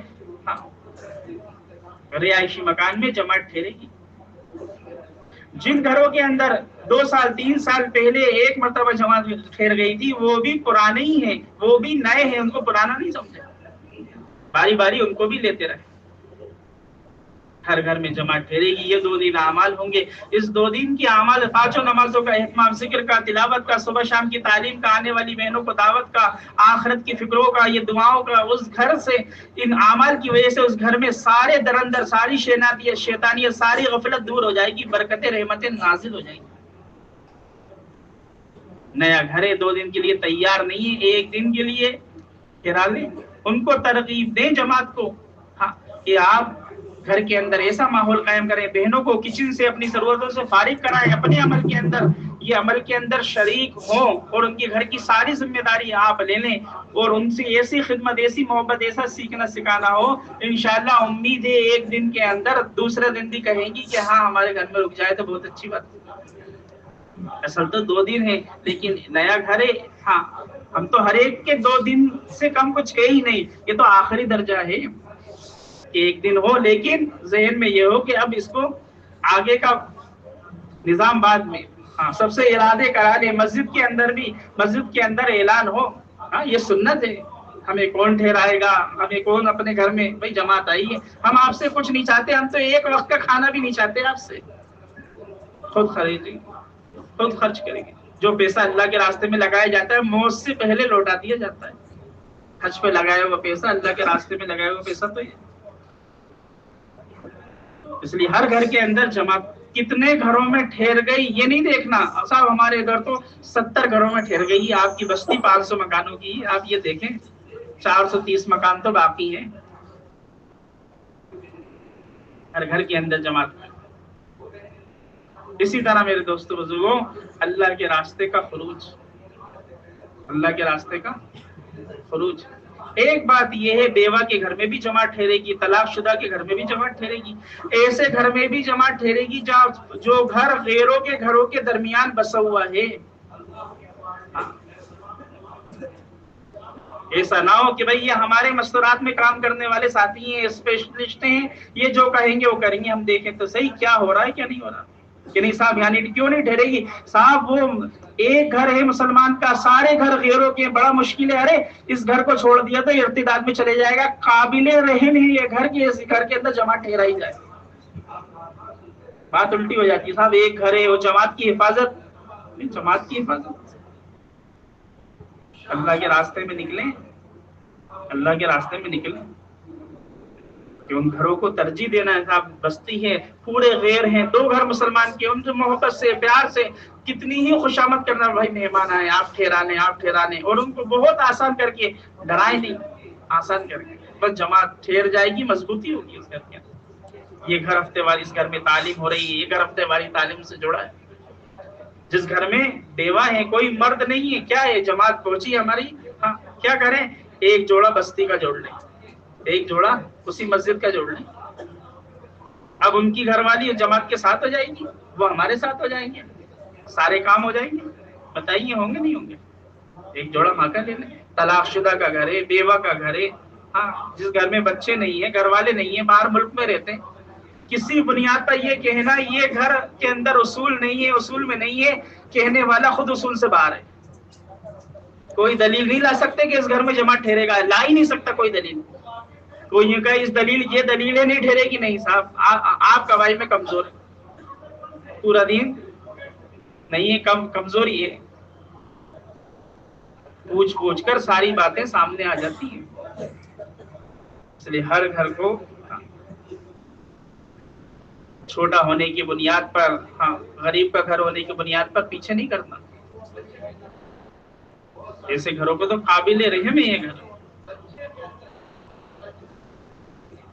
رہائشی مکان میں جماعت ٹھہرے گی. جن گھروں کے اندر 2 سال 3 سال پہلے ایک مرتبہ جماعت ٹھہر گئی تھی وہ بھی پرانے ہی ہیں, وہ بھی نئے ہیں, ان کو پرانا نہیں سمجھا, باری باری ان کو بھی لیتے رہے. ہر گھر میں جماعت ٹھہرے گی. یہ 2 دن اعمال ہوں گے. اس 2 دن کی اعمال 5 نمازوں کا اہتمام, ذکر کا, تلاوت کا, صبح شام کی تعلیم کا, آنے والی بہنوں کو دعوت کا, آخرت کی فکروں کا, یہ دعاؤں کا. اس گھر سے ان اعمال کی وجہ سے اس گھر میں سارے درندر, ساری شیطانیت, ساری غفلت دور ہو جائے گی, برکتیں رحمتیں نازل ہو جائیں گی. نیا گھر ہے, 2 دن کے لیے تیار نہیں ہے, 1 دن کے لیے ٹھہرا لیں. ان کو ترغیب دیں جماعت کو کہ آپ گھر کے اندر ایسا ماحول قائم کریں, بہنوں کو کچن سے اپنی ضرورتوں سے فارغ کرائیں, اپنے عمل کے اندر یہ عمل کے اندر شریک ہوں اور ان کے گھر کی ساری ذمہ داری آپ لے لیں اور ان سے ایسی خدمت, ایسی محبت, ایسا سیکھنا سکھانا ہو. انشاءاللہ امید ہے 1 دن کے اندر دوسرے دن بھی کہیں گی کہ ہاں ہمارے گھر میں رک جائے تو بہت اچھی بات. اصل تو 2 دن ہے لیکن نیا گھر ہے. ہاں ہم تو ہر ایک کے 2 دن سے کم کچھ ہے ہی نہیں, یہ تو آخری درجہ ہے کہ 1 دن ہو, لیکن ذہن میں یہ ہو کہ اب اس کو آگے کا نظام بعد میں. ہاں سب سے ارادے کرا لیں. مسجد کے اندر اعلان ہو, ہاں یہ سنت ہے. ہمیں کون ٹھہرائے گا, ہمیں کون اپنے گھر میں, بھائی جماعت آئی ہے, ہم آپ سے کچھ نہیں چاہتے, ہم تو 1 وقت کا کھانا بھی نہیں چاہتے آپ سے. خود خریدیں, خود خرچ کریں گے. جو پیسہ اللہ کے راستے میں لگایا جاتا ہے موت سے پہلے لوٹا دیا جاتا ہے. حج پہ لگایا ہوا پیسہ, اللہ کے راستے میں لگایا ہوا پیسہ تو یہ. اس لیے ہر گھر کے اندر جماعت. کتنے گھروں میں ٹھہر گئی یہ نہیں دیکھنا صاحب, ہمارے ادھر تو 70 گھروں میں ٹھہر گئی, آپ کی بستی 500 مکانوں کی, آپ یہ دیکھیں 430 مکان تو باقی ہیں. ہر گھر کے اندر جماعت. اسی طرح میرے دوستو بزرگوں, اللہ کے راستے کا خروج, اللہ کے راستے کا خروج. ایک بات یہ ہے, بیوہ کے گھر میں بھی جماعت ٹھہرے گی, طلاق شدہ کے گھر میں بھی جماعت ٹھہرے گی, ایسے گھر میں بھی جماعت ٹھہرے گی جو گھر غیروں کے گھروں کے درمیان بسا ہوا ہے. ایسا نہ ہو کہ بھئی یہ ہمارے مستورات میں کام کرنے والے ساتھی ہیں, اسپیشلسٹ ہیں, یہ جو کہیں گے وہ کریں گے, ہم دیکھیں تو صحیح کیا ہو رہا ہے کیا نہیں ہو رہا. کہ نہیں صاحب یعنی کیوں نہیں ٹھہرے گی صاحب, وہ ایک گھر ہے مسلمان کا, سارے گھر غیروں کے, بڑا مشکل ہے. ارے اس گھر کو چھوڑ دیا تو ارتداد میں چلے جائے گا, قابل رحم ہے یہ گھر کی, اس گھر کے اندر جماعت ٹھہرائی جائے. بات الٹی ہو جاتی ہے صاحب, ایک گھر ہے وہ جماعت کی حفاظت, جماعت کی حفاظت. اللہ کے راستے میں نکلیں, اللہ کے راستے میں نکلیں کہ ان گھروں کو ترجیح دینا ہے. صاحب بستی ہے, پورے غیر ہیں, 2 گھر مسلمان کے, ان سے محبت سے, پیار سے کتنی ہی خوشامد کرنا, بھائی مہمان آئے, آپ ٹھہرانے, آپ ٹھہرانے, اور ان کو بہت آسان کر کے, ڈرائے نہیں, آسان کر کے بس جماعت ٹھہر جائے گی, مضبوطی ہوگی اس گھر کے اندر. یہ گھر ہفتے واری اس گھر میں تعلیم ہو رہی ہے, یہ گھر ہفتے واری تعلیم سے جڑا ہے. جس گھر میں بیوہ ہے, کوئی مرد نہیں ہے, کیا ہے, جماعت پہنچی ہماری, ہاں کیا کریں, 1 جوڑا بستی کا جوڑ لیں, 1 جوڑا اسی مسجد کا جوڑ لیں. اب ان کی گھر والی جماعت کے ساتھ ہو جائے گی, وہ ہمارے ساتھ ہو جائیں گے, سارے کام ہو جائیں گے. بتائیے ہوں گے نہیں ہوں گے. 1 جوڑا ماں کا لے لیں. طلاق شدہ کا گھر ہے, بیوہ کا گھر ہے, ہاں جس گھر میں بچے نہیں ہیں, گھر والے نہیں ہیں, باہر ملک میں رہتے ہیں, کسی بنیاد پر یہ کہنا یہ گھر کے اندر اصول نہیں ہے, اصول میں نہیں ہے, کہنے والا خود اصول سے باہر ہے. کوئی دلیل نہیں لا سکتے کہ اس گھر میں جماعت ٹھہرے گا, لا ہی نہیں سکتا کوئی دلیل. کوئی یہ کہے اس دلیل, یہ دلیلیں نہیں ٹھہرے گی, نہیں صاحب آپ گواہی میں کمزور ہے, پورا دین نہیں ہے, کمزوری ہے. پوچھ کر ساری باتیں سامنے آ جاتی ہیں. اس لیے ہر گھر کو چھوٹا ہونے کی بنیاد پر, ہاں غریب کا گھر ہونے کی بنیاد پر پیچھے نہیں کرنا. ایسے گھروں کو تو قابل رحم ہے یہ گھر.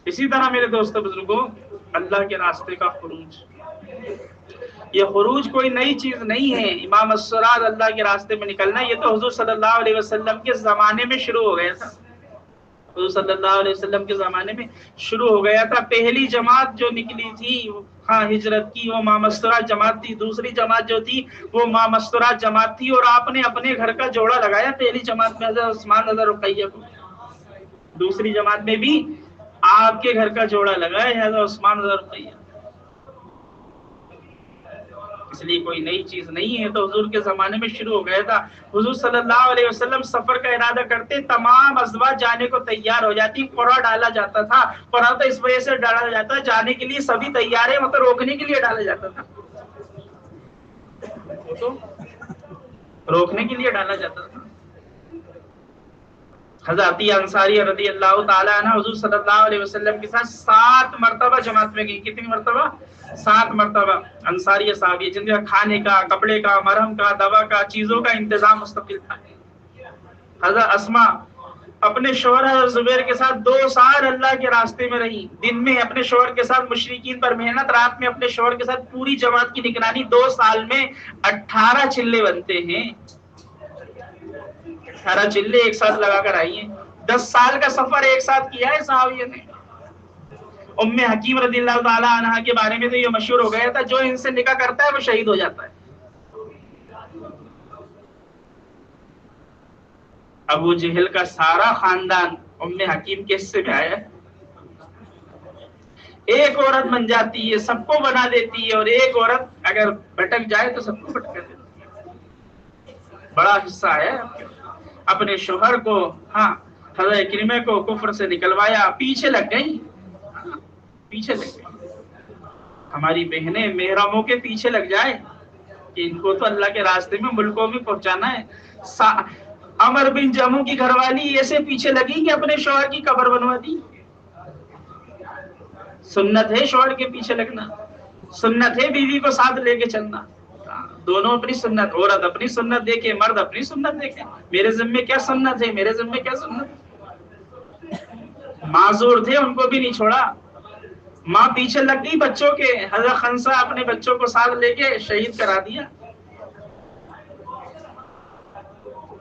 اسی طرح میرے دوستو بزرگوں, اللہ کے راستے کا خروج, یہ خروج کوئی نئی چیز نہیں ہے. امام الصراط, اللہ کے راستے میں نکلنا, یہ تو حضور صلی اللہ علیہ وسلم کے زمانے میں شروع ہو گیا تھا. حضور صلی اللہ علیہ وسلم کے زمانے میں شروع ہو گیا تھا. پہلی جماعت جو نکلی تھی ہاں ہجرت کی وہ ماں مستورات جماعت تھی. دوسری جماعت جو تھی وہ ماں مستورات جماعت تھی. اور آپ نے اپنے گھر کا جوڑا لگایا پہلی جماعت میں حضرت عثمان حضرت رقیہ کو. دوسری جماعت میں بھی آپ کے گھر کا جوڑا لگایا حضرت عثمان حضرت رقیہ. اس لیے کوئی نئی چیز نہیں ہے. تو حضور کے زمانے میں شروع ہو گیا تھا. حضور صلی اللہ علیہ وسلم سفر کا ارادہ کرتے تمام ازواج جانے کو تیار ہو جاتی. قرعہ ڈالا جاتا تھا. قرعہ تو اس وجہ سے ڈالا جاتا جانے کے لیے سبھی تیار ہیں مگر روکنے کے لیے ڈالا جاتا تھا. تو روکنے کے لیے ڈالا جاتا تھا. حضرت عطیہ انصاری رضی اللہ تعالی عنہ حضور صلی اللہ علیہ وسلم کے ساتھ 7 مرتبہ جماعت میں گئی. کتنی مرتبہ؟ 7 مرتبہ. انصاری صحابی جن کا کھانے کا، کپڑے کا، مرہم کا، دوا کا، چیزوں کا انتظام مستقل تھا. حضرت اسماء اپنے شوہر حضرت زبیر کے ساتھ 2 سال اللہ کے راستے میں رہی. دن میں اپنے شوہر کے ساتھ مشرکین پر محنت، رات میں اپنے شوہر کے ساتھ پوری جماعت کی نگرانی. 2 سال میں 18 چلے بنتے ہیں. 18 چلے ایک ساتھ لگا کر آئی ہیں. 10 سال کا سفر ایک ساتھ کیا ہے صحابیہ نے. ام حکیم رضی اللہ تعالی عنہا کے بارے میں تو یہ مشہور ہو گیا تھا جو ان سے نکاح کرتا ہے وہ شہید ہو جاتا ہے. ابو جہل کا سارا خاندان ام حکیم کے حصے میں آیا. ایک عورت بن جاتی ہے سب کو بنا دیتی ہے اور ایک عورت اگر بھٹک جائے تو سب کو بھٹکا دیتی ہے. بڑا حصہ ہے. اپنے شوہر کو ہاں حضرت اکرمہ کو کفر سے نکلوایا. پیچھے لگ گئی. پیچھے لگ گئی. ہماری بہنیں محرموں کے پیچھے لگ جائے کہ ان کو تو اللہ کے راستے میں ملکوں میں پہنچانا ہے. عمر بن جموں کی گھر والی ایسے پیچھے لگی کہ اپنے شوہر کی قبر بنوا دی. سنت ہے شوہر کے پیچھے لگنا. سنت ہے بیوی کو ساتھ لے کے چلنا. دونوں اپنی سنت، عورت اپنی سنت دیکھے، مرد اپنی سنت دیکھے. میرے ذمے کیا سنت ہے، میرے ذمے کیا سنت. معذور تھے ان کو بھی نہیں چھوڑا. ماں پیچھے لگ گئی بچوں کے. حضرت خنسا اپنے بچوں کو ساتھ لے کے شہید کرا دیا.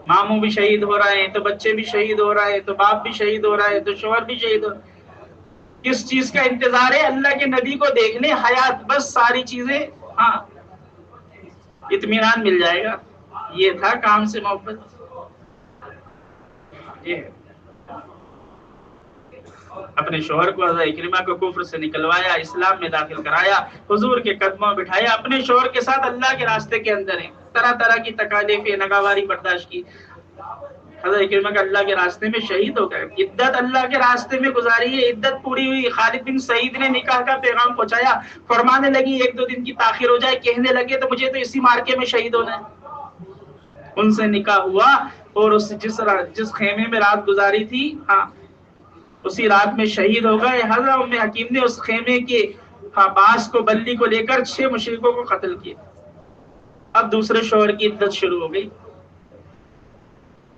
ماموں بھی شہید ہو رہے ہیں تو بچے بھی شہید ہو رہے ہیں تو باپ بھی شہید ہو رہا ہے تو شوہر بھی شہید ہو رہا ہے. کس چیز کا انتظار ہے؟ اللہ کے نبی کو دیکھنے حیات. بس ساری چیزیں ہاں اطمینان مل جائے گا. یہ تھا کام سے محبت. اپنے شوہر کو حضرت اکرمہ کو کفر سے نکلوایا، اسلام میں داخل کرایا، حضور کے قدموں میں بٹھایا. اپنے شوہر کے ساتھ اللہ کے راستے کے اندر ہیں. طرح طرح کی تکالیف ناگواری برداشت کی. حضرت اکرمہ کا اللہ کے راستے میں شہید ہو گئے. عدت اللہ کے راستے میں گزاری ہے. عدت پوری ہوئی. خالد بن سعید نے نکاح کا پیغام پہنچایا. فرمانے لگی 1-2 دن کی تاخیر ہو جائے. کہنے لگے تو مجھے تو اسی مارکے میں شہید ہونا ہے. ان سے نکاح ہوا اور جس خیمے میں رات گزاری تھی ہاں اسی رات میں شہید ہو گئے. حضرت ام حکیم نے اس خیمے کے باس کو بلی کو لے کر 6 مشرکوں کو قتل کیا. اب دوسرے شوہر کی عدت شروع ہو گئی.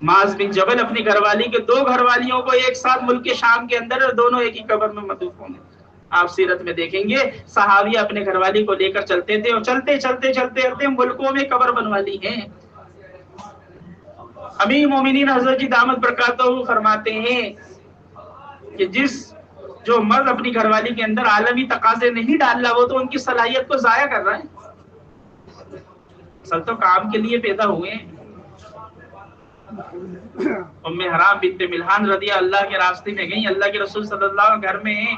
معاذ بن جبل اپنی گھر والی کے 2 گھر والیوں کو ایک ساتھ ملک شام کے اندر دونوں ایک ہی قبر میں مدفون ہوں گے. آپ سیرت میں دیکھیں گے صحابی اپنے گھر والی کو لے کر چلتے تھے اور چلتے چلتے چلتے چلتے ملکوں میں قبر بنوا لی ہیں. امیر مومنین حضرت جی دامت برکاتہ فرماتے ہیں کہ جو مرد اپنی گھر والی کے اندر عالمی تقاضے نہیں ڈال رہا وہ تو ان کی صلاحیت کو ضائع کر رہا ہے. اصل تو کام کے لیے پیدا ہوئے ہیں. ام حرام بنت ملحان رضی اللہ کے راستے میں گئی. اللہ کے رسول صلی اللہ علیہ وسلم گھر میں ہیں.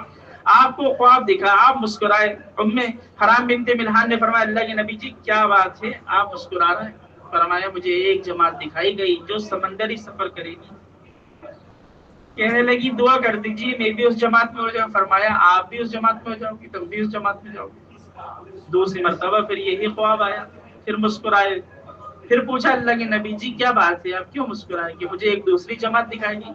آپ کو خواب دکھا، آپ مسکرائے. ام حرام بنت ملحان نے فرمایا اللہ کے نبی جی کیا بات ہے آپ مسکرا رہے ہیں؟ فرمایا مجھے ایک جماعت دکھائی گئی جو سمندری سفر کرے گی. کہنے لگی دعا کر دیجیے میں بھی اس جماعت میں ہو جاؤں. فرمایا آپ بھی اس جماعت میں ہو جاؤ گی، تم بھی اس جماعت میں جاؤ گی. دوسری مرتبہ پھر یہی خواب آیا. پھر مسکرائے. پھر پوچھا اللہ کے نبی جی کیا بات ہے آپ کیوں مسکرائے کہ مجھے ایک دوسری جماعت دکھائے گی.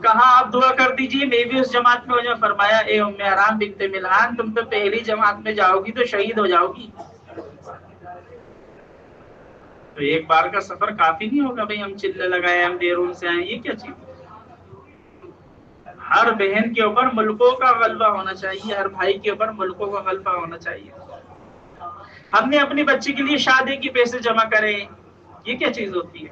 کہا آپ دعا کر دیجیے میں بھی اس جماعت میں ہو جاؤں. فرمایا اے ام حرام بنت ملحان تم تو پہلی جماعت میں جاؤ گی تو شہید ہو جاؤ گی. تو ایک بار کا سفر کافی نہیں ہوگا بھئی ہم چلے لگائے ہم دیرون سے آئے. یہ کیا چیز؟ ہر بہن کے اوپر ملکوں کا غلبہ ہونا چاہیے. ہر بھائی کے اوپر ملکوں کا غلبہ ہونا چاہیے. ہم نے اپنی بچی کے لیے شادی کے پیسے جمع کرے. یہ کیا چیز ہوتی ہے؟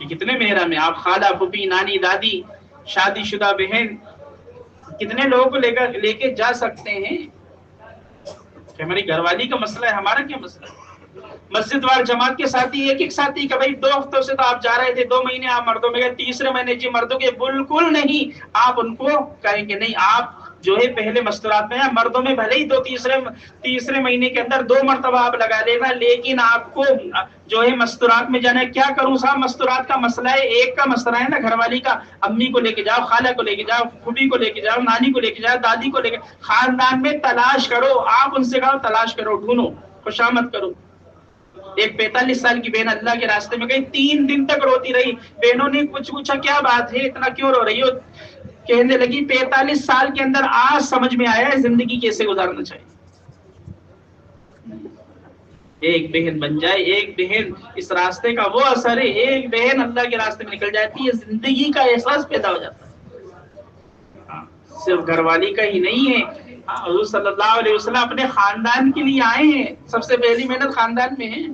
کہ کتنے محرم ہیں آپ، خالہ پھوپھی نانی دادی شادی شدہ بہن، کتنے لوگوں کو لے کے جا سکتے ہیں؟ کہ ہماری گھر والی کا مسئلہ ہے، ہمارا کیا مسئلہ ہے؟ مسجد وار جماعت کے ساتھی ایک ساتھی کہ بھائی 2 ہفتوں سے تو آپ جا رہے تھے، 2 مہینے آپ مردوں میں گئے، تیسرے مہینے جی مردوں کے بالکل نہیں، آپ ان کو کہیں گے نہیں، آپ جو ہے پہلے مستورات میں ہیں، مردوں میں بھلے ہی تیسرے مہینے کے اندر 2 مرتبہ آپ لگا لینا، لیکن آپ کو جو ہے مستورات میں جانا ہے۔ کیا کروں صاحب، مستورات کا مسئلہ ہے، ایک کا مسئلہ ہے نا گھر والی کا، امی کو لے کے جاؤ، خالہ کو لے کے جاؤ، پھوپھی کو لے کے جاؤ، نانی کو لے کے جاؤ، دادی کو لے کے، خاندان میں تلاش کرو، آپ ان سے کہو تلاش کرو، ڈھونڈو، خوشامد کرو۔ ایک 45 سال کی بہن اللہ کے راستے میں گئی، 3 دن تک روتی رہی، بہنوں نے کچھ پوچھا کیا بات ہے اتنا کیوں رو رہی ہو؟ کہنے لگی 45 سال کے اندر آج سمجھ میں آیا ہے زندگی کیسے گزارنا چاہیے۔ ایک بہن بن جائے، ایک بہن، اس راستے کا وہ اثر ہے، ایک بہن اللہ کے راستے میں نکل جاتی ہے، زندگی کا احساس پیدا ہو جاتا ہے۔ صرف گھر والی کا ہی نہیں ہے، حضور صلی اللہ علیہ وسلم اپنے خاندان کے لیے آئے ہیں، سب سے پہلی محنت خاندان میں ہے،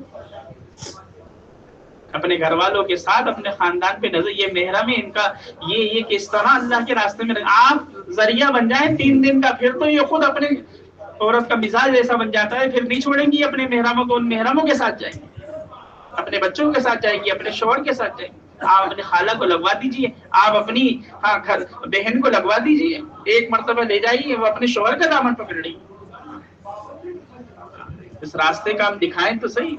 اپنے گھر والوں کے ساتھ اپنے خاندان پہ نظر، یہ محرم ہے ان کا، یہ کس طرح اللہ کے راستے میں آپ ذریعہ بن جائیں 3 دن کا، پھر تو یہ خود اپنے عورت کا مزاج ایسا بن جاتا ہے، پھر نہیں چھوڑیں گی اپنے محرموں کو، ان محرموں کے ساتھ جائیں گے، اپنے بچوں کے ساتھ جائیں گی، اپنے شوہر کے ساتھ جائیں گے۔ آپ اپنی خالہ کو لگوا دیجئے، آپ اپنی بہن کو لگوا دیجئے، ایک مرتبہ لے جائیے، وہ اپنے شوہر کا دامن پکڑ لیں، اس راستے کا ہم دکھائیں تو صحیح۔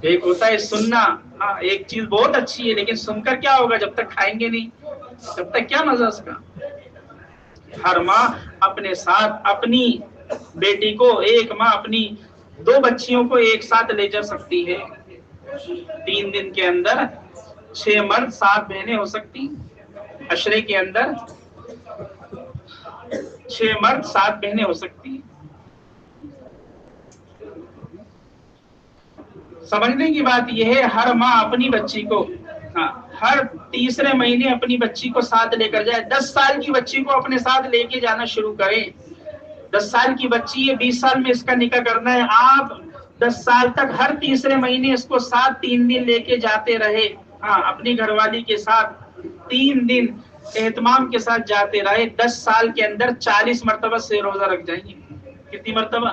ایک ہوتا ہے سننا، ایک چیز بہت اچھی ہے، لیکن سن کر کیا ہوگا جب تک کھائیں گے نہیں، تب تک کیا مزہ اس کا۔ ہر ماں اپنے ساتھ اپنی بیٹی کو، ایک ماں اپنی 2 بچیوں کو ایک ساتھ لے جا سکتی ہے، 3 دن کے اندر 6 مرد 7 بہنیں ہو سکتی، عشرے کے اندر 6 مرد 7 بہنیں ہو سکتی۔ سمجھنے کی بات یہ ہے، ہر ماں اپنی بچی کو ہر تیسرے مہینے اپنی بچی کو ساتھ لے کر جائے، 10 سال کی بچی کو اپنے ساتھ لے کے جانا شروع کریں۔ 10 سال کی بچی ہے، 20 سال میں اس کا نکاح کرنا ہے، آپ 10 سال تک ہر تیسرے مہینے اس کو ساتھ 3 دن لے کے جاتے رہے، اپنی گھر والی کے ساتھ 3 دن اہتمام کے ساتھ جاتے رہے، 10 سال کے اندر 40 مرتبہ سے روزہ رکھ جائیں گے۔ کتنی مرتبہ؟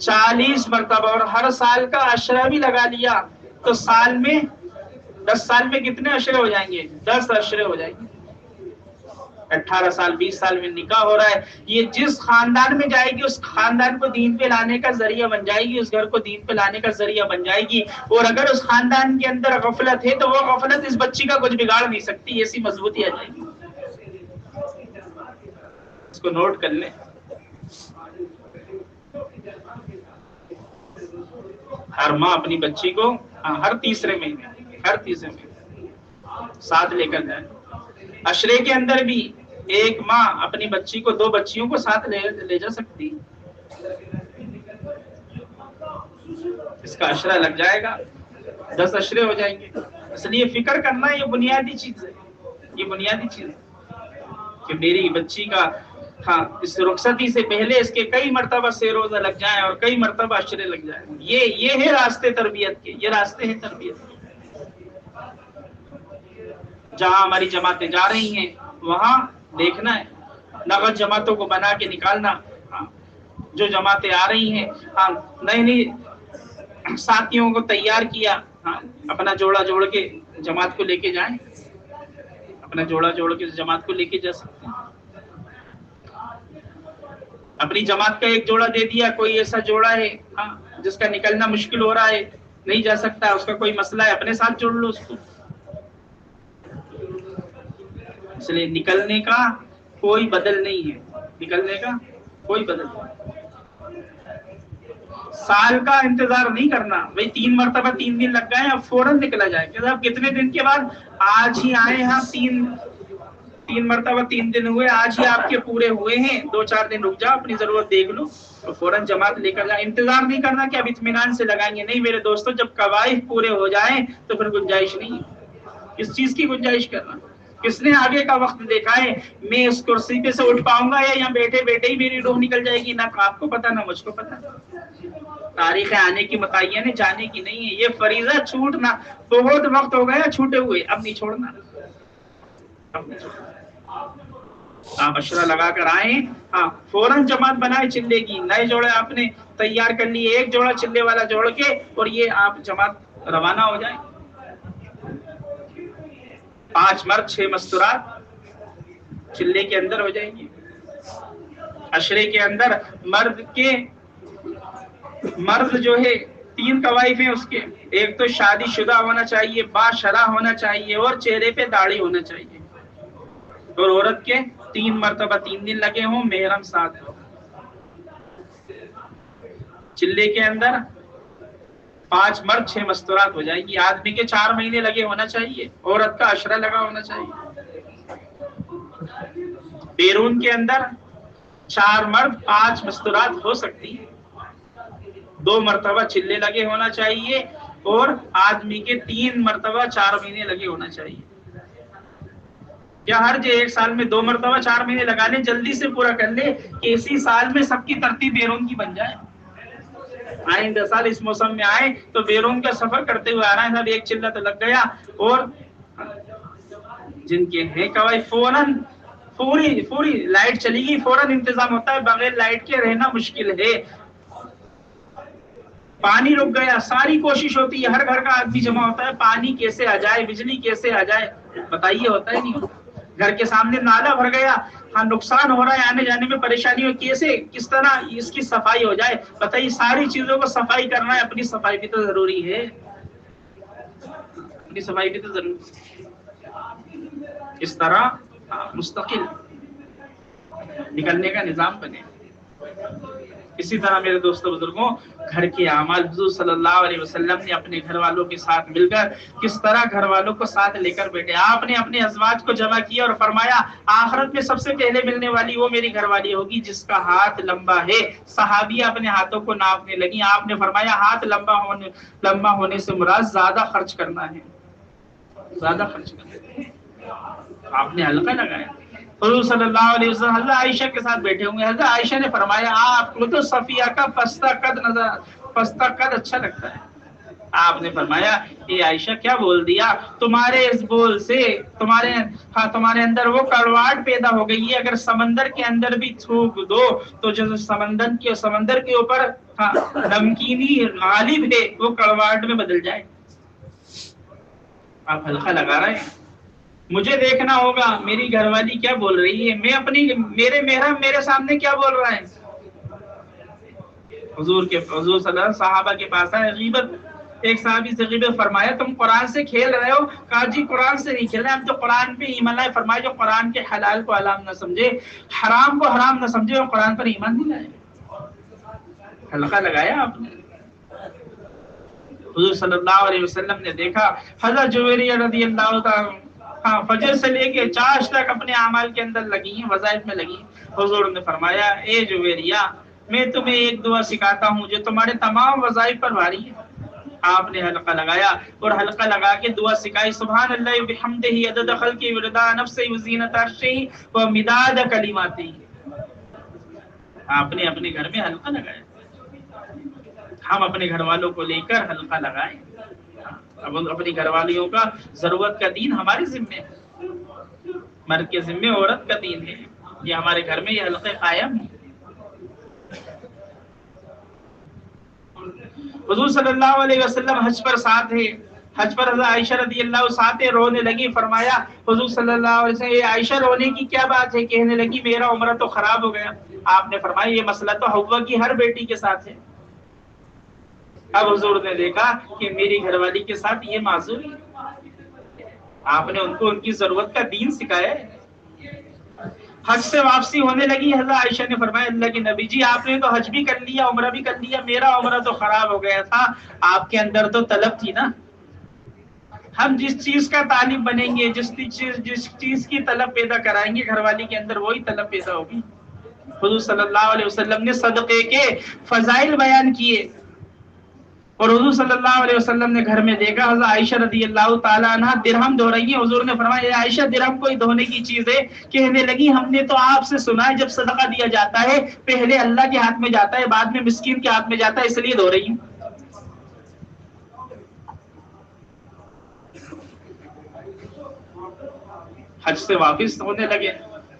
40 مرتبہ، اور ہر سال کا عشرہ بھی لگا لیا تو سال میں 10 سال میں کتنے عشرے ہو جائیں گے؟ 10 عشرے ہو جائیں گے۔ 18 سال 20 سال میں نکاح ہو رہا ہے، یہ جس خاندان میں جائے گی اس خاندان کو دین پہ لانے کا ذریعہ بن جائے گی، اس گھر کو دین پہ لانے کا ذریعہ بن جائے گی، اور اگر اس خاندان کے اندر غفلت ہے تو وہ غفلت اس بچی کا کچھ بگاڑ نہیں سکتی، ایسی مضبوطی آ جائے گی۔ اس کو نوٹ کر لیں، ہر ماں اپنی بچی کو ہر تیسرے مہینے ساتھ لے کر جائے۔ عشرے کے اندر بھی ایک ماں اپنی بچی کو 2 بچیوں کو ساتھ لے جا سکتی، اس کا عشرہ لگ جائے گا، 10 عشرے ہو جائیں گے۔ اس لیے فکر کرنا یہ بنیادی چیز ہے، یہ بنیادی چیز ہے کہ میری بچی کا اس رخصتی سے پہلے اس کے کئی مرتبہ سے روزہ لگ جائیں اور کئی مرتبہ عشرے لگ جائیں۔ یہ ہے راستے تربیت کے، یہ راستے ہیں تربیت کے۔ جہاں ہماری جماعتیں جا رہی ہیں وہاں دیکھنا ہے، نقد جماعتوں کو بنا کے نکالنا، جو جماعتیں آ رہی ہیں نئی ساتھیوں کو تیار کیا، اپنا جوڑا جوڑ کے جماعت کو لے کے جائیں، اپنا جوڑا جوڑ کے جماعت کو لے کے جا سکتے ہیں۔ اپنی جماعت کا ایک جوڑا دے دیا، کوئی ایسا جوڑا ہے جس کا نکلنا مشکل ہو رہا ہے، نہیں جا سکتا، اس کا کوئی مسئلہ ہے، اپنے ساتھ جوڑ لو اس کو۔ اس لیے نکلنے کا کوئی بدل نہیں ہے، نکلنے کا کوئی بدل نہیں، سال کا انتظار نہیں کرنا، بھئی 3 مرتبہ 3 دن لگ گئے اب فوراً نکلا جائے کہ اب کتنے دن کے بعد، آج ہی آئے ہاں، 3 مرتبہ 3 دن ہوئے، آج ہی آپ کے پورے ہوئے ہیں، 2-4 دن رک جاؤ، اپنی ضرورت دیکھ لو تو فوراً جماعت لے کر جائیں۔ انتظار نہیں کرنا کہ اب اطمینان سے لگائیں گے، نہیں میرے دوستوں، جب قواعد پورے ہو جائیں تو پھر گنجائش نہیں ہے۔ کس چیز کی گنجائش کرنا؟ کس نے آگے کا وقت دیکھا ہے؟ میں اس کرسی پہ سے اٹھ پاؤں گا یا یہاں بیٹھے بیٹھے ہی میری روح نکل جائے گی؟ نہ آپ کو پتا نہ مجھ کو پتا۔ تاریخ آنے کی متعین ہے، جانے کی نہیں ہے. یہ فریضہ چھوٹنا بہت وقت ہو گیا چھوٹے ہوئے، اب نہیں چھوڑنا. آپ اشرا لگا کر آئیں، ہاں فوراً جماعت بنائے چلے کی. نئے جوڑے آپ نے تیار کر لیے، ایک جوڑا چلے والا جوڑ کے، اور یہ آپ جماعت روانہ ہو جائیں. 5 مرد 6 مستورات چلے کے اندر ہو جائیں گی. اشرے کے اندر مرد جو ہے 3 طوائف ہیں اس کے. ایک تو شادی شدہ ہونا چاہیے، باشرح ہونا چاہیے، اور چہرے پہ داڑھی ہونا چاہیے. اور عورت کے 3 مرتبہ 3 دن لگے ہوں، محرم ساتھ ہو. چلے کے اندر 5 مرد 6 مستورات ہو جائے گی. آدمی کے 4 مہینے لگے ہونا چاہیے، عورت کا اشرا لگا ہونا چاہیے. بیرون کے اندر 4 مرد 5 مستورات ہو سکتی ہے. 2 مرتبہ چلے لگے ہونا چاہیے، اور آدمی کے 3 مرتبہ 4 مہینے لگے ہونا چاہیے. کیا حرج ہے 1 سال میں 2 مرتبہ 4 مہینے لگا لیں، جلدی سے پورا کر لیں کہ اسی سال میں سب کی ترتیب بیرون کی بن جائے. آئندہ سال اس موسم میں آئے تو بیرون کا سفر کرتے ہوئے آ رہا ہے، صاحب 1 چلہ تو لگ گیا. اور جن کے ہیں کوئی فوراً پوری لائٹ چلی گئی، فوراً انتظام ہوتا ہے. بغیر لائٹ کے رہنا مشکل ہے. پانی رک گیا، ساری کوشش ہوتی ہے، ہر گھر کا آدمی جمع ہوتا ہے، پانی کیسے آ جائے، بجلی کیسے آ جائے. بتائیے ہوتا ہے نہیں. گھر کے سامنے نالا بھر گیا، ہاں نقصان ہو رہا ہے، آنے جانے میں پریشانی ہو، کس طرح اس کی صفائی ہو جائے. بتائیے ساری چیزوں کو صفائی کرنا ہے، اپنی صفائی بھی تو ضروری ہے. اپنی صفائی بھی تو ضروری ہے. اس طرح مستقل نکلنے کا نظام بنے. اسی طرح میرے دوستوں بزرگوں، گھر کے اعمال حضور صلی اللہ علیہ وسلم نے اپنے گھر والوں کے ساتھ مل کر کس طرح گھر والوں کو ساتھ لے کر بیٹھے. آپ نے اپنے ازواج کو جمع کیا اور فرمایا آخرت میں سب سے پہلے ملنے والی وہ میری گھر والی ہوگی جس کا ہاتھ لمبا ہے. صحابیہ اپنے ہاتھوں کو ناپنے لگی. آپ نے فرمایا ہاتھ لمبا ہونے سے مراد زیادہ خرچ کرنا ہے، زیادہ خرچ کرنا ہے. آپ نے حلقہ لگایا. حضور صلی اللہ علیہ وسلم حضرت عائشہ کے ساتھ بیٹھے ہوئے. حضرت عائشہ نے فرمایا آپ کو تو صفیہ کا پستہ قد اچھا لگتا ہے. آپ نے فرمایا اے عائشہ کیا بول دیا، تمہارے اس بول سے تمہارے اندر وہ کڑواہٹ پیدا ہو گئی ہے. اگر سمندر کے اندر بھی تھوک دو تو جو سمندر کے اوپر نمکینی غالب ہے وہ کڑواہٹ میں بدل جائے. آپ حلقہ لگا رہے ہیں. مجھے دیکھنا ہوگا میری گھر والی کیا بول رہی ہے، میرے محرم میرے سامنے کیا بول رہا ہے. حضور صلی اللہ علیہ وسلم صحابہ کے پاس آئے. غیبت ایک صحابی سے غیبت فرمایا تم قرآن سے کھیل رہے ہو. کہا جی قرآن سے نہیں کھیل رہے ہم تو قرآن پہ ایمان لائے. فرمایا جو قرآن کے حلال کو حلال نہ سمجھے، حرام کو حرام نہ سمجھے، وہ قرآن پر ایمان نہیں لائے. حلقہ لگایا آپ نے. حضور صلی اللہ علیہ وسلم نے دیکھا حضرت جویریہ رضی اللہ تعالی فجر سے لے کے چاش تک اپنے اعمال کے اندر لگی ہیں، وظائف میں لگی. حضور نے فرمایا اے جویریہ میں تمہیں ایک دعا سکھاتا ہوں جو تمہارے تمام وظائف پر بھاری ہے. آپ نے حلقہ لگایا اور حلقہ لگا کے دعا سکھائی. سبحان اللہ وبحمدہ عدد خلقہ ورضا نفسہ وزینۃ عرشہ ومداد کلماتہ. آپ نے اپنے گھر میں حلقہ لگایا. ہم اپنے گھر والوں کو لے کر حلقہ لگائیں. اب اپنی گھر والیوں کا ضرورت کا دین ہمارے ذمے ہے، مرد کے ذمے عورت کا دین ہے. یہ ہمارے گھر میں یہ حلقے قائم ہیں. حضور صلی اللہ علیہ وسلم حج پر ساتھ ہے. حج پر حضرت عائشہ رضی اللہ ساتھ ہے. رونے لگی. فرمایا حضور صلی اللہ علیہ وسلم یہ عائشہ رونے کی کیا بات ہے؟ کہنے لگی میرا عمرہ تو خراب ہو گیا. آپ نے فرمایا یہ مسئلہ تو حوا کی ہر بیٹی کے ساتھ ہے. اب حضور نے دیکھا کہ میری گھر والی کے ساتھ یہ معذور ہے. آپ نے ان کو ان کی ضرورت کا دین سکھایا ہے. حج سے واپسی ہونے لگی. حضرت عائشہ نے فرمایا اللہ کے نبی جی آپ نے تو حج بھی کر لیا عمرہ بھی کر لیا، میرا عمرہ تو خراب ہو گیا تھا. آپ کے اندر تو طلب تھی نا. ہم جس چیز کا طالب بنیں گے، جس چیز کی طلب پیدا کرائیں گے گھر والی کے اندر وہی طلب پیدا ہوگی. حضور صلی اللہ علیہ وسلم نے صدقے کے فضائل بیان کیے. اور حضور صلی اللہ علیہ وسلم نے گھر میں دیکھا حضرت عائشہ رضی اللہ تعالیٰ عنہ درہم دھو رہی ہیں. حضور نے فرمایا اے عائشہ درہم کوئی دھونے کی چیز ہے؟ کہنے لگی ہم نے تو آپ سے سنا ہے جب صدقہ دیا جاتا ہے پہلے اللہ کے ہاتھ میں جاتا ہے بعد میں مسکین کے ہاتھ میں جاتا ہے، اس لیے دھو رہی ہوں. حج سے واپس ہونے لگے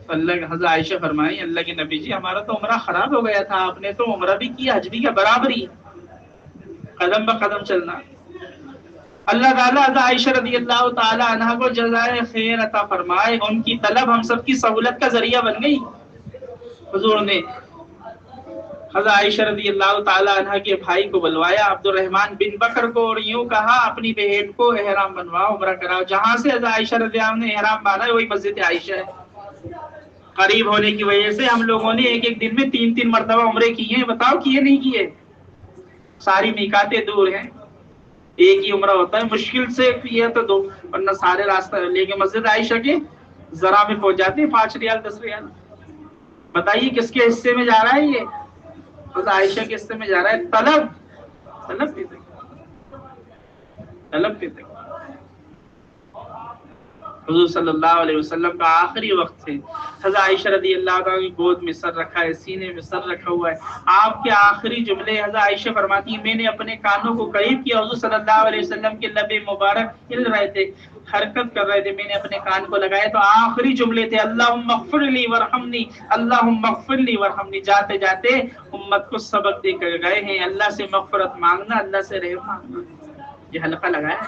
اللہ کے حضرت عائشہ فرمائی اللہ کے نبی جی ہمارا تو عمرہ خراب ہو گیا تھا، آپ نے تو عمرہ بھی کیا حج بھی کیا، برابری قدم بقدم چلنا. اللہ تعالیٰ حضرت عائشہ رضی اللہ تعالی عنہ کو جزائے خیر عطا فرمائے، ان کی طلب ہم سب کی سہولت کا ذریعہ بن گئی. حضور نے حضرت عائشہ رضی اللہ تعالی عنہ کے بھائی کو بلوایا عبد الرحمن بن بکر کو، اور یوں کہا اپنی بہن کو احرام بنواؤ عمرہ کراؤ. جہاں سے حضرت عائشہ رضی اللہ عنہ نے احرام باندھا ہے وہی مسجد عائشہ ہے. قریب ہونے کی وجہ سے ہم لوگوں نے ایک ایک دن میں 3 مرتبہ عمرے کیے ہیں. بتاؤ کیے نہیں کیے؟ ساری میقاتیں دور ہیں، ایک ہی عمرہ ہوتا ہے، مشکل سے کیا تو 2 ورنہ سارے راستہ لے کے مسجد عائشہ کے ذرا میں پہنچ جاتے ہیں 5 ریال 10 ریال. بتائیے کس کے حصے میں جا رہا ہے؟ یہ حضرت عائشہ کے حصے میں جا رہا ہے. طلب پہ تک حضور صلی اللہ علیہ وسلم کا آخری وقت تھے. حضرت عائشہ رضی اللہ عنہ کی گود میں سر رکھا ہے، سینے میں سر رکھا ہوا ہے. آپ کے آخری جملے حضرت عائشہ فرماتی ہیں میں نے اپنے کانوں کو قریب کیا، حضور صلی اللہ علیہ وسلم کے لب مبارک ہل رہے تھے، حرکت کر رہے تھے، میں نے اپنے کان کو لگایا تو آخری جملے تھے اللہم اغفر لی ورحمنی، اللہم اغفر لی ورحمنی. جاتے جاتے امت کو سبق دے کر گئے ہیں اللہ سے مغفرت مانگنا، اللہ سے رحم مانگنا. یہ حلقہ لگایا.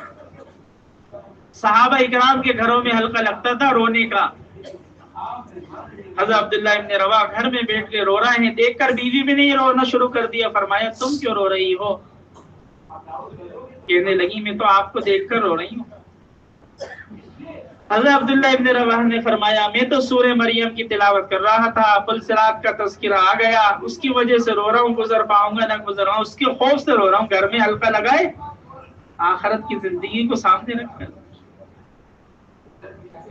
صحابہ اکرام کے گھروں میں حلقہ لگتا تھا رونے کا. حضرت عبداللہ ابن رواح گھر میں بیٹھ کے رو رہے ہیں، دیکھ کر بیوی بھی نہیں رونا شروع کر دیا. فرمایا تم کیوں رو رہی ہو؟ کہنے لگی میں تو آپ کو دیکھ کر رو رہی ہوں. حضرت عبداللہ ابن رواح نے فرمایا میں تو سورہ مریم کی تلاوت کر رہا تھا، پلسرات کا تذکرہ آ گیا، اس کی وجہ سے رو رہا ہوں، گزر پاؤں گا نہ گزر رہا ہوں، اس کے خوف سے رو رہا ہوں. گھر میں حلقہ لگائے آخرت کی زندگی کو سامنے رکھ کر.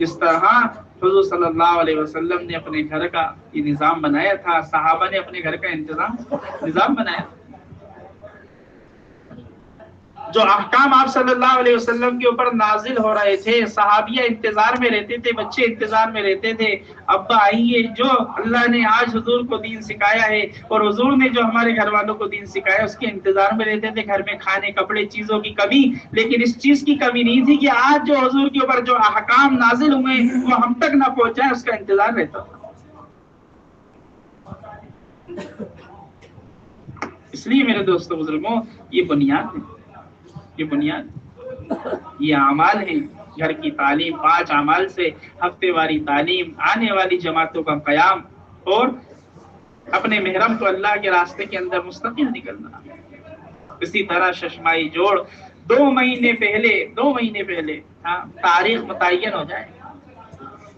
اس طرح حضور صلی اللہ علیہ وسلم نے اپنے گھر کا یہ نظام بنایا تھا، صحابہ نے اپنے گھر کا نظام بنایا. جو احکام آپ صلی اللہ علیہ وسلم کے اوپر نازل ہو رہے تھے صحابیہ انتظار میں رہتے تھے، بچے انتظار میں رہتے تھے ابا آئیے. جو اللہ نے آج حضور کو دین سکھایا ہے اور حضور نے جو ہمارے گھر والوں کو دین سکھایا اس کے انتظار میں رہتے تھے. گھر میں کھانے کپڑے چیزوں کی کمی، لیکن اس چیز کی کمی نہیں تھی کہ آج جو حضور کے اوپر جو احکام نازل ہوئے وہ ہم تک نہ پہنچائے، اس کا انتظار رہتا تھا. اس لیے میرے دوستوں بزرگوں یہ بنیاد ہے، یہ بنیاد، یہ اعمال ہیں. گھر کی تعلیم، 5 اعمال سے ہفتے واری تعلیم، آنے والی جماعتوں کا قیام اور اپنے محرم کو اللہ کے راستے کے اندر مستقل نکلنا. اسی طرح ششمائی جوڑ 2 مہینے پہلے تاریخ متعین ہو جائے.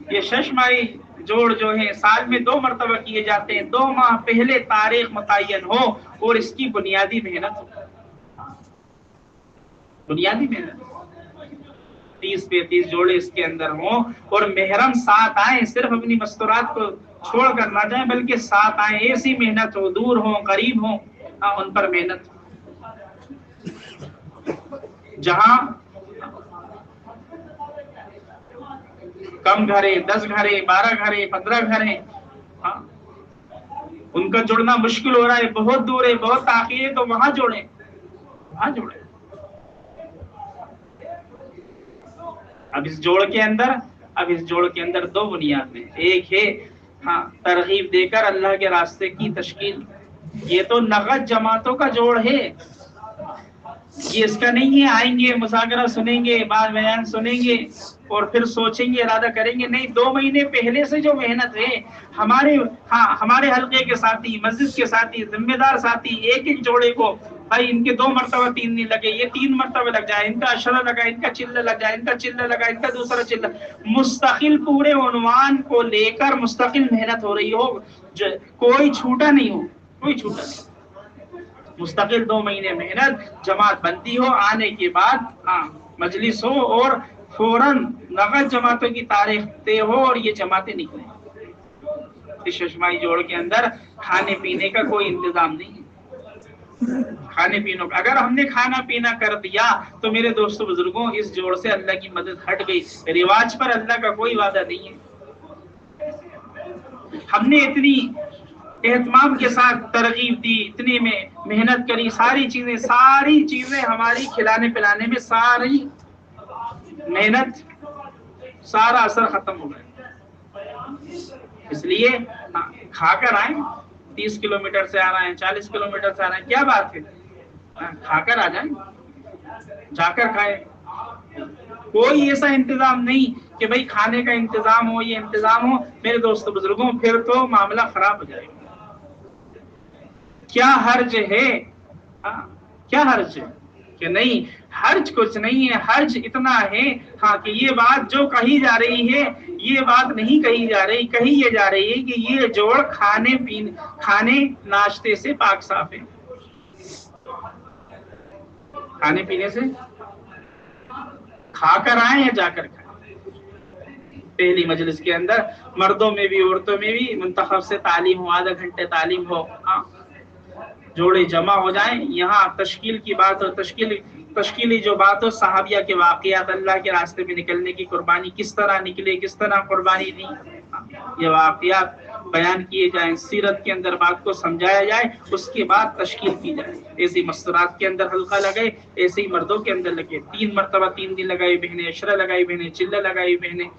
یہ ششمائی جوڑ جو ہے سال میں 2 مرتبہ کیے جاتے ہیں. 2 ماہ پہلے تاریخ متعین ہو اور اس کی بنیادی محنت ہو، بنیادی محنت 30-35 جوڑے اس کے اندر ہوں اور محرم ساتھ آئیں، صرف اپنی مستورات کو چھوڑ کر نہ جائیں بلکہ ساتھ آئیں. ایسی محنت ہو، دور ہوں قریب ہوں، ان پر محنت ہو. جہاں کم گھر ہیں، 10 گھر ہیں، 12 گھر ہیں، 15 گھر ہیں، ان کا جڑنا مشکل ہو رہا ہے، بہت دور ہے، بہت تاخیر ہے، تو وہاں جوڑیں. اب اس جوڑ کے اندر 2 بنیاد ہیں. ایک ہے ترغیب دے کر اللہ کے راستے کی تشکیل. یہ تو نقد جماعتوں کا جوڑ ہے، یہ اس کا نہیں ہے آئیں گے مذاکرہ سنیں گے، بعد بیان سنیں گے اور پھر سوچیں گے ارادہ کریں گے. نہیں، 2 مہینے پہلے سے جو محنت ہے ہمارے حلقے کے ساتھی، مسجد کے ساتھی، ذمہ دار ساتھی، ایک جوڑے کو بھائی ان کے 2 مرتبہ 3 نہیں لگے، یہ 3 مرتبہ لگ جائے، ان کا اشرہ لگا، ان کا چلہ لگ جائے، ان کا چلہ لگا، ان کا دوسرا چلہ، مستقل پورے عنوان کو لے کر مستقل محنت ہو رہی ہو، کوئی چھوٹا نہیں ہو، کوئی چھوٹا نہیں. مستقل 2 مہینے محنت، جماعت بنتی ہو، آنے کے بعد مجلس ہو اور فوراً نقد جماعتوں کی تاریخ طے ہو اور یہ جماعتیں نکلیں. اس ششمائی جوڑ کے اندر کھانے پینے کا کوئی انتظام نہیں ہے. کھانے پینوں کا اگر ہم نے کھانا پینا کر دیا تو میرے دوستوں بزرگوں اس جوڑ سے اللہ کی مدد ہٹ گئی. رواج پر اللہ کا کوئی وعدہ نہیں ہے. ہم نے اتنی اہتمام کے ساتھ ترغیب دی، اتنی میں محنت کری، ساری چیزیں ہماری کھلانے پلانے میں ساری محنت سارا اثر ختم ہو گیا. اس لیے کھا کر آئیں. 30 کلومیٹر سے آ رہے ہیں، 40 کلومیٹر سے آ رہے ہیں، کیا بات ہے، کھا کر آ جائیں، جا کر کھائیں. کوئی ایسا انتظام نہیں کہ بھائی کھانے کا انتظام ہو، یہ انتظام ہو. میرے دوستوں بزرگوں پھر تو معاملہ خراب ہو جائے گا. کیا حرج ہے؟ کیا حرج ہے کہ نہیں؟ حرج کچھ نہیں ہے. حرج اتنا ہے ہاں کہ یہ بات جو کہی جا رہی ہے یہ بات نہیں کہی جا رہی، کہی یہ جا رہی ہے کہ یہ جوڑ کھانے ناشتے سے پاک صاف ہے. کھانے پینے سے کھا کر آئیں یا جا کر کھائیں. پہلی مجلس کے اندر مردوں میں بھی عورتوں میں بھی منتخب سے تعلیم ہو، آدھا گھنٹے تعلیم ہو، جوڑے جمع ہو جائیں. یہاں تشکیل کی بات اور تشکیلی جو بات ہو، صحابیہ کے واقعات، اللہ کے راستے میں نکلنے کی قربانی کس طرح نکلے، کس طرح قربانی دی، یہ واقعات بیان کیے جائیں. سیرت کے اندر بات کو سمجھایا جائے، اس کے بعد تشکیل کی جائے. ایسی مستورات کے اندر حلقہ لگے، ایسے ہی مردوں کے اندر لگے. 3 مرتبہ 3 دن لگائی بہنیں، عشرہ لگائی بہنیں، چلہ لگائی بہنیں.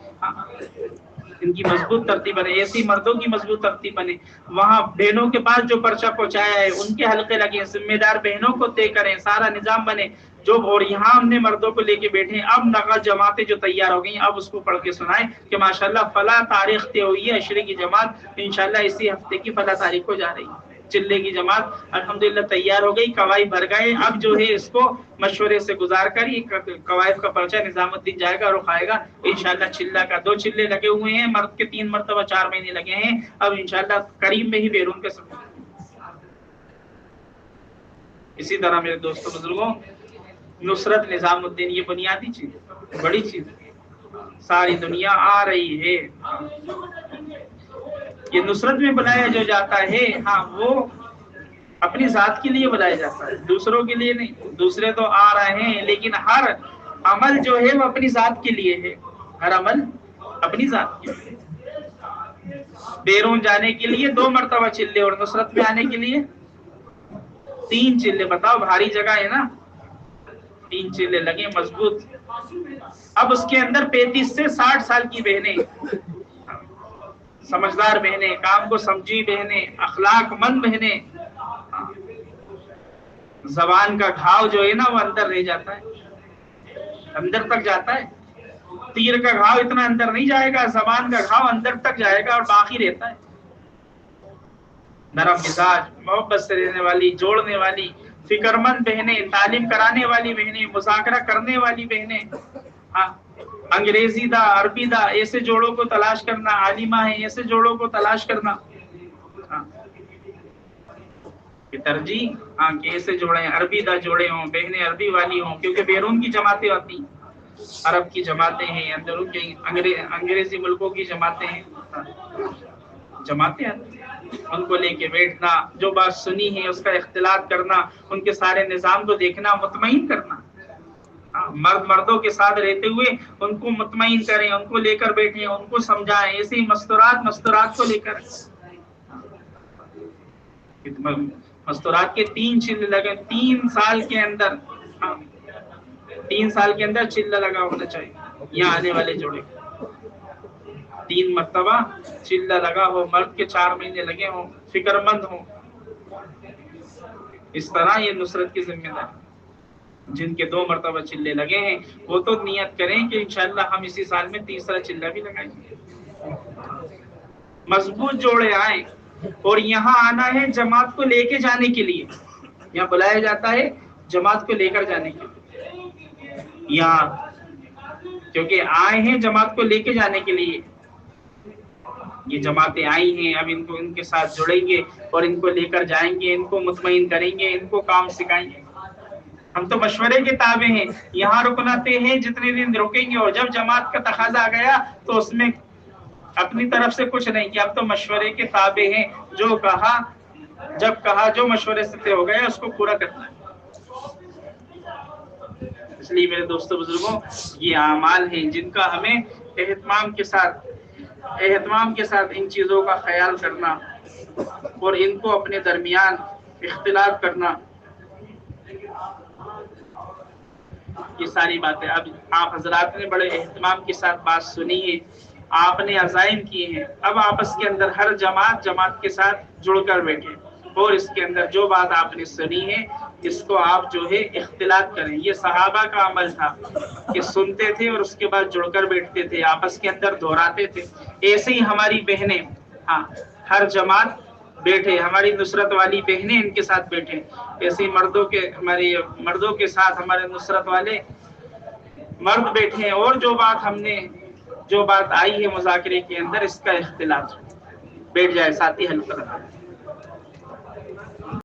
ان کی مضبوط ترتیب بنے، ایسی مردوں کی مضبوط ترتیب بنے. وہاں بہنوں کے پاس جو پرچہ پہنچایا ہے ان کے حلقے لگے، ذمہ دار بہنوں کو طے کریں، سارا نظام بنے. اور یہاں ہم نے مردوں کو لے کے بیٹھے، اب نقل جماعتیں جو تیار ہو گئی اب اس کو پڑھ کے سنائیں کہ ماشاءاللہ فلاں تاریخ طے ہوئی ہے، عشرے کی جماعت انشاءاللہ اسی ہفتے کی فلاں تاریخ کو جا رہی ہے. چلے کی جماعت الحمدللہ تیار ہو گئی، قواعد بھر گئے. اب جو ہے اس کو مشورے سے گزار کر یہ قواعد کا پرچہ نظام الدین جائے گا، رخ آئے گا انشاءاللہ. چلہ کا 2 چلے لگے ہوئے ہیں، مرد کے 3 مرتبہ 4 مہینے لگے ہیں. اب انشاءاللہ قریب میں ہی بیرون کے سب. اسی طرح میرے دوستوں بزرگوں، نصرت نظام الدین یہ بنیادی چیز، بڑی چیز. ساری دنیا آ رہی ہے. یہ نصرت میں بلایا جو جاتا ہے ہاں وہ اپنی ذات کے لیے بلایا جاتا ہے، دوسروں کے لیے نہیں. دوسرے تو آ رہے ہیں لیکن ہر عمل جو ہے وہ اپنی ذات کے لیے ہے. ہر عمل اپنی ذات کے لیے. بیرون جانے کے لیے 2 مرتبہ چلے اور نصرت میں آنے کے لیے 3 چلے. بتاؤ بھاری جگہ ہے نا، 3 چلے لگے مضبوط. اب اس کے اندر 35 سے 60 سال کی بہنیں، سمجھدار بہنیں، کام کو سمجھی بہنیں، اخلاق مند بہنیں. زبان کا گھاؤ جو ہے نا وہ اندر رہ جاتا ہے، اندر تک جاتا ہے. تیر کا گھاؤ اتنا اندر نہیں جائے گا، زبان کا گھاؤ اندر تک جائے گا اور باقی رہتا ہے. نرم مزاج، محبت سے رہنے والی، جوڑنے والی، فکر مند بہنیں، تعلیم کرانے والی بہنیں، مذاکرہ کرنے والی بہنیں. انگریزی دا، عربی دا، ایسے جوڑوں کو تلاش کرنا. عالمہ ہیں، ایسے جوڑوں کو تلاش کرنا. ترجیح کہ ایسے جوڑے عربی دا جوڑے ہوں، بہنیں عربی والی ہوں، کیونکہ بیرون کی جماعتیں آتی ہیں. عرب کی جماعتیں ہیں، اندرون کی انگریزی ملکوں کی جماعتیں ہیں، جماعتیں آتی ہیں. ان کو لے کے بیٹھنا، جو بات سنی ہے اس کا اختلاط کرنا، ان کے سارے نظام کو دیکھنا، مطمئن کرنا. مردوں کے ساتھ رہتے ہوئے ان کو مطمئن کریں، ان کو لے کر بیٹھیں، ان کو سمجھائیں. ایسے ہی مستورات کو لے کر مستورات کے 3 چلے لگے. 3 سال کے اندر 3 سال کے اندر چلہ لگا ہونا چاہیے. یہاں آنے والے جوڑے 3 مرتبہ چلہ لگا ہو، مرد کے 4 مہینے لگے ہوں، فکر مند ہوں. اس طرح یہ نصرت کی ذمہ داری. جن کے 2 مرتبہ چلے لگے ہیں وہ تو نیت کریں کہ انشاءاللہ ہم اسی سال میں 3 چلہ بھی لگائیں گے. مضبوط جوڑے آئیں. اور یہاں آنا ہے جماعت کو لے کے جانے کے لیے. یہاں بلایا جاتا ہے جماعت کو لے کر جانے کے لیے. یہاں کیونکہ آئے ہیں جماعت کو لے کے جانے کے لیے. یہ جماعتیں آئی ہیں، اب ان کو ان کے ساتھ جڑیں گے اور ان کو لے کر جائیں گے، ان کو مطمئن کریں گے، ان کو کام سکھائیں گے. ہم تو مشورے کے تابع ہیں. یہاں رکناتے ہیں جتنے دن رکیں گے، اور جب جماعت کا تقاضا آ گیا تو اس میں اپنی طرف سے کچھ نہیں کیا. اب تو مشورے کے تابع ہیں، جو کہا جب کہا جو مشورے سے طے ہو گیا اس کو پورا کرنا ہے. اس لیے میرے دوستوں بزرگوں یہ اعمال ہیں جن کا ہمیں اہتمام کے ساتھ ان چیزوں کا خیال کرنا اور ان کو اپنے درمیان اختلاف کرنا، یہ ساری باتیں اب آپ حضرات نے بڑے اہتمام کے ساتھ بات سنی ہے، آپ نے عزائم کیے ہیں. اب آپس کے اندر ہر جماعت کے ساتھ جڑ کر بیٹھے اور اس کے اندر جو بات آپ نے سنی ہے اس کو آپ جو ہے اختلاط کریں. یہ صحابہ کا عمل تھا کہ سنتے تھے اور اس کے بعد جڑ کر بیٹھتے تھے، آپس کے اندر دہراتے تھے. ایسے ہی ہماری بہنیں، ہاں ہر جماعت بیٹھے، ہماری نصرت والی بہنیں ان کے ساتھ بیٹھے، ایسے ہی مردوں کے ساتھ ہمارے نصرت والے مرد بیٹھے ہیں، اور جو بات آئی ہے مذاکرے کے اندر اس کا اختلاط بیٹھ جائے، ساتھی حل کر.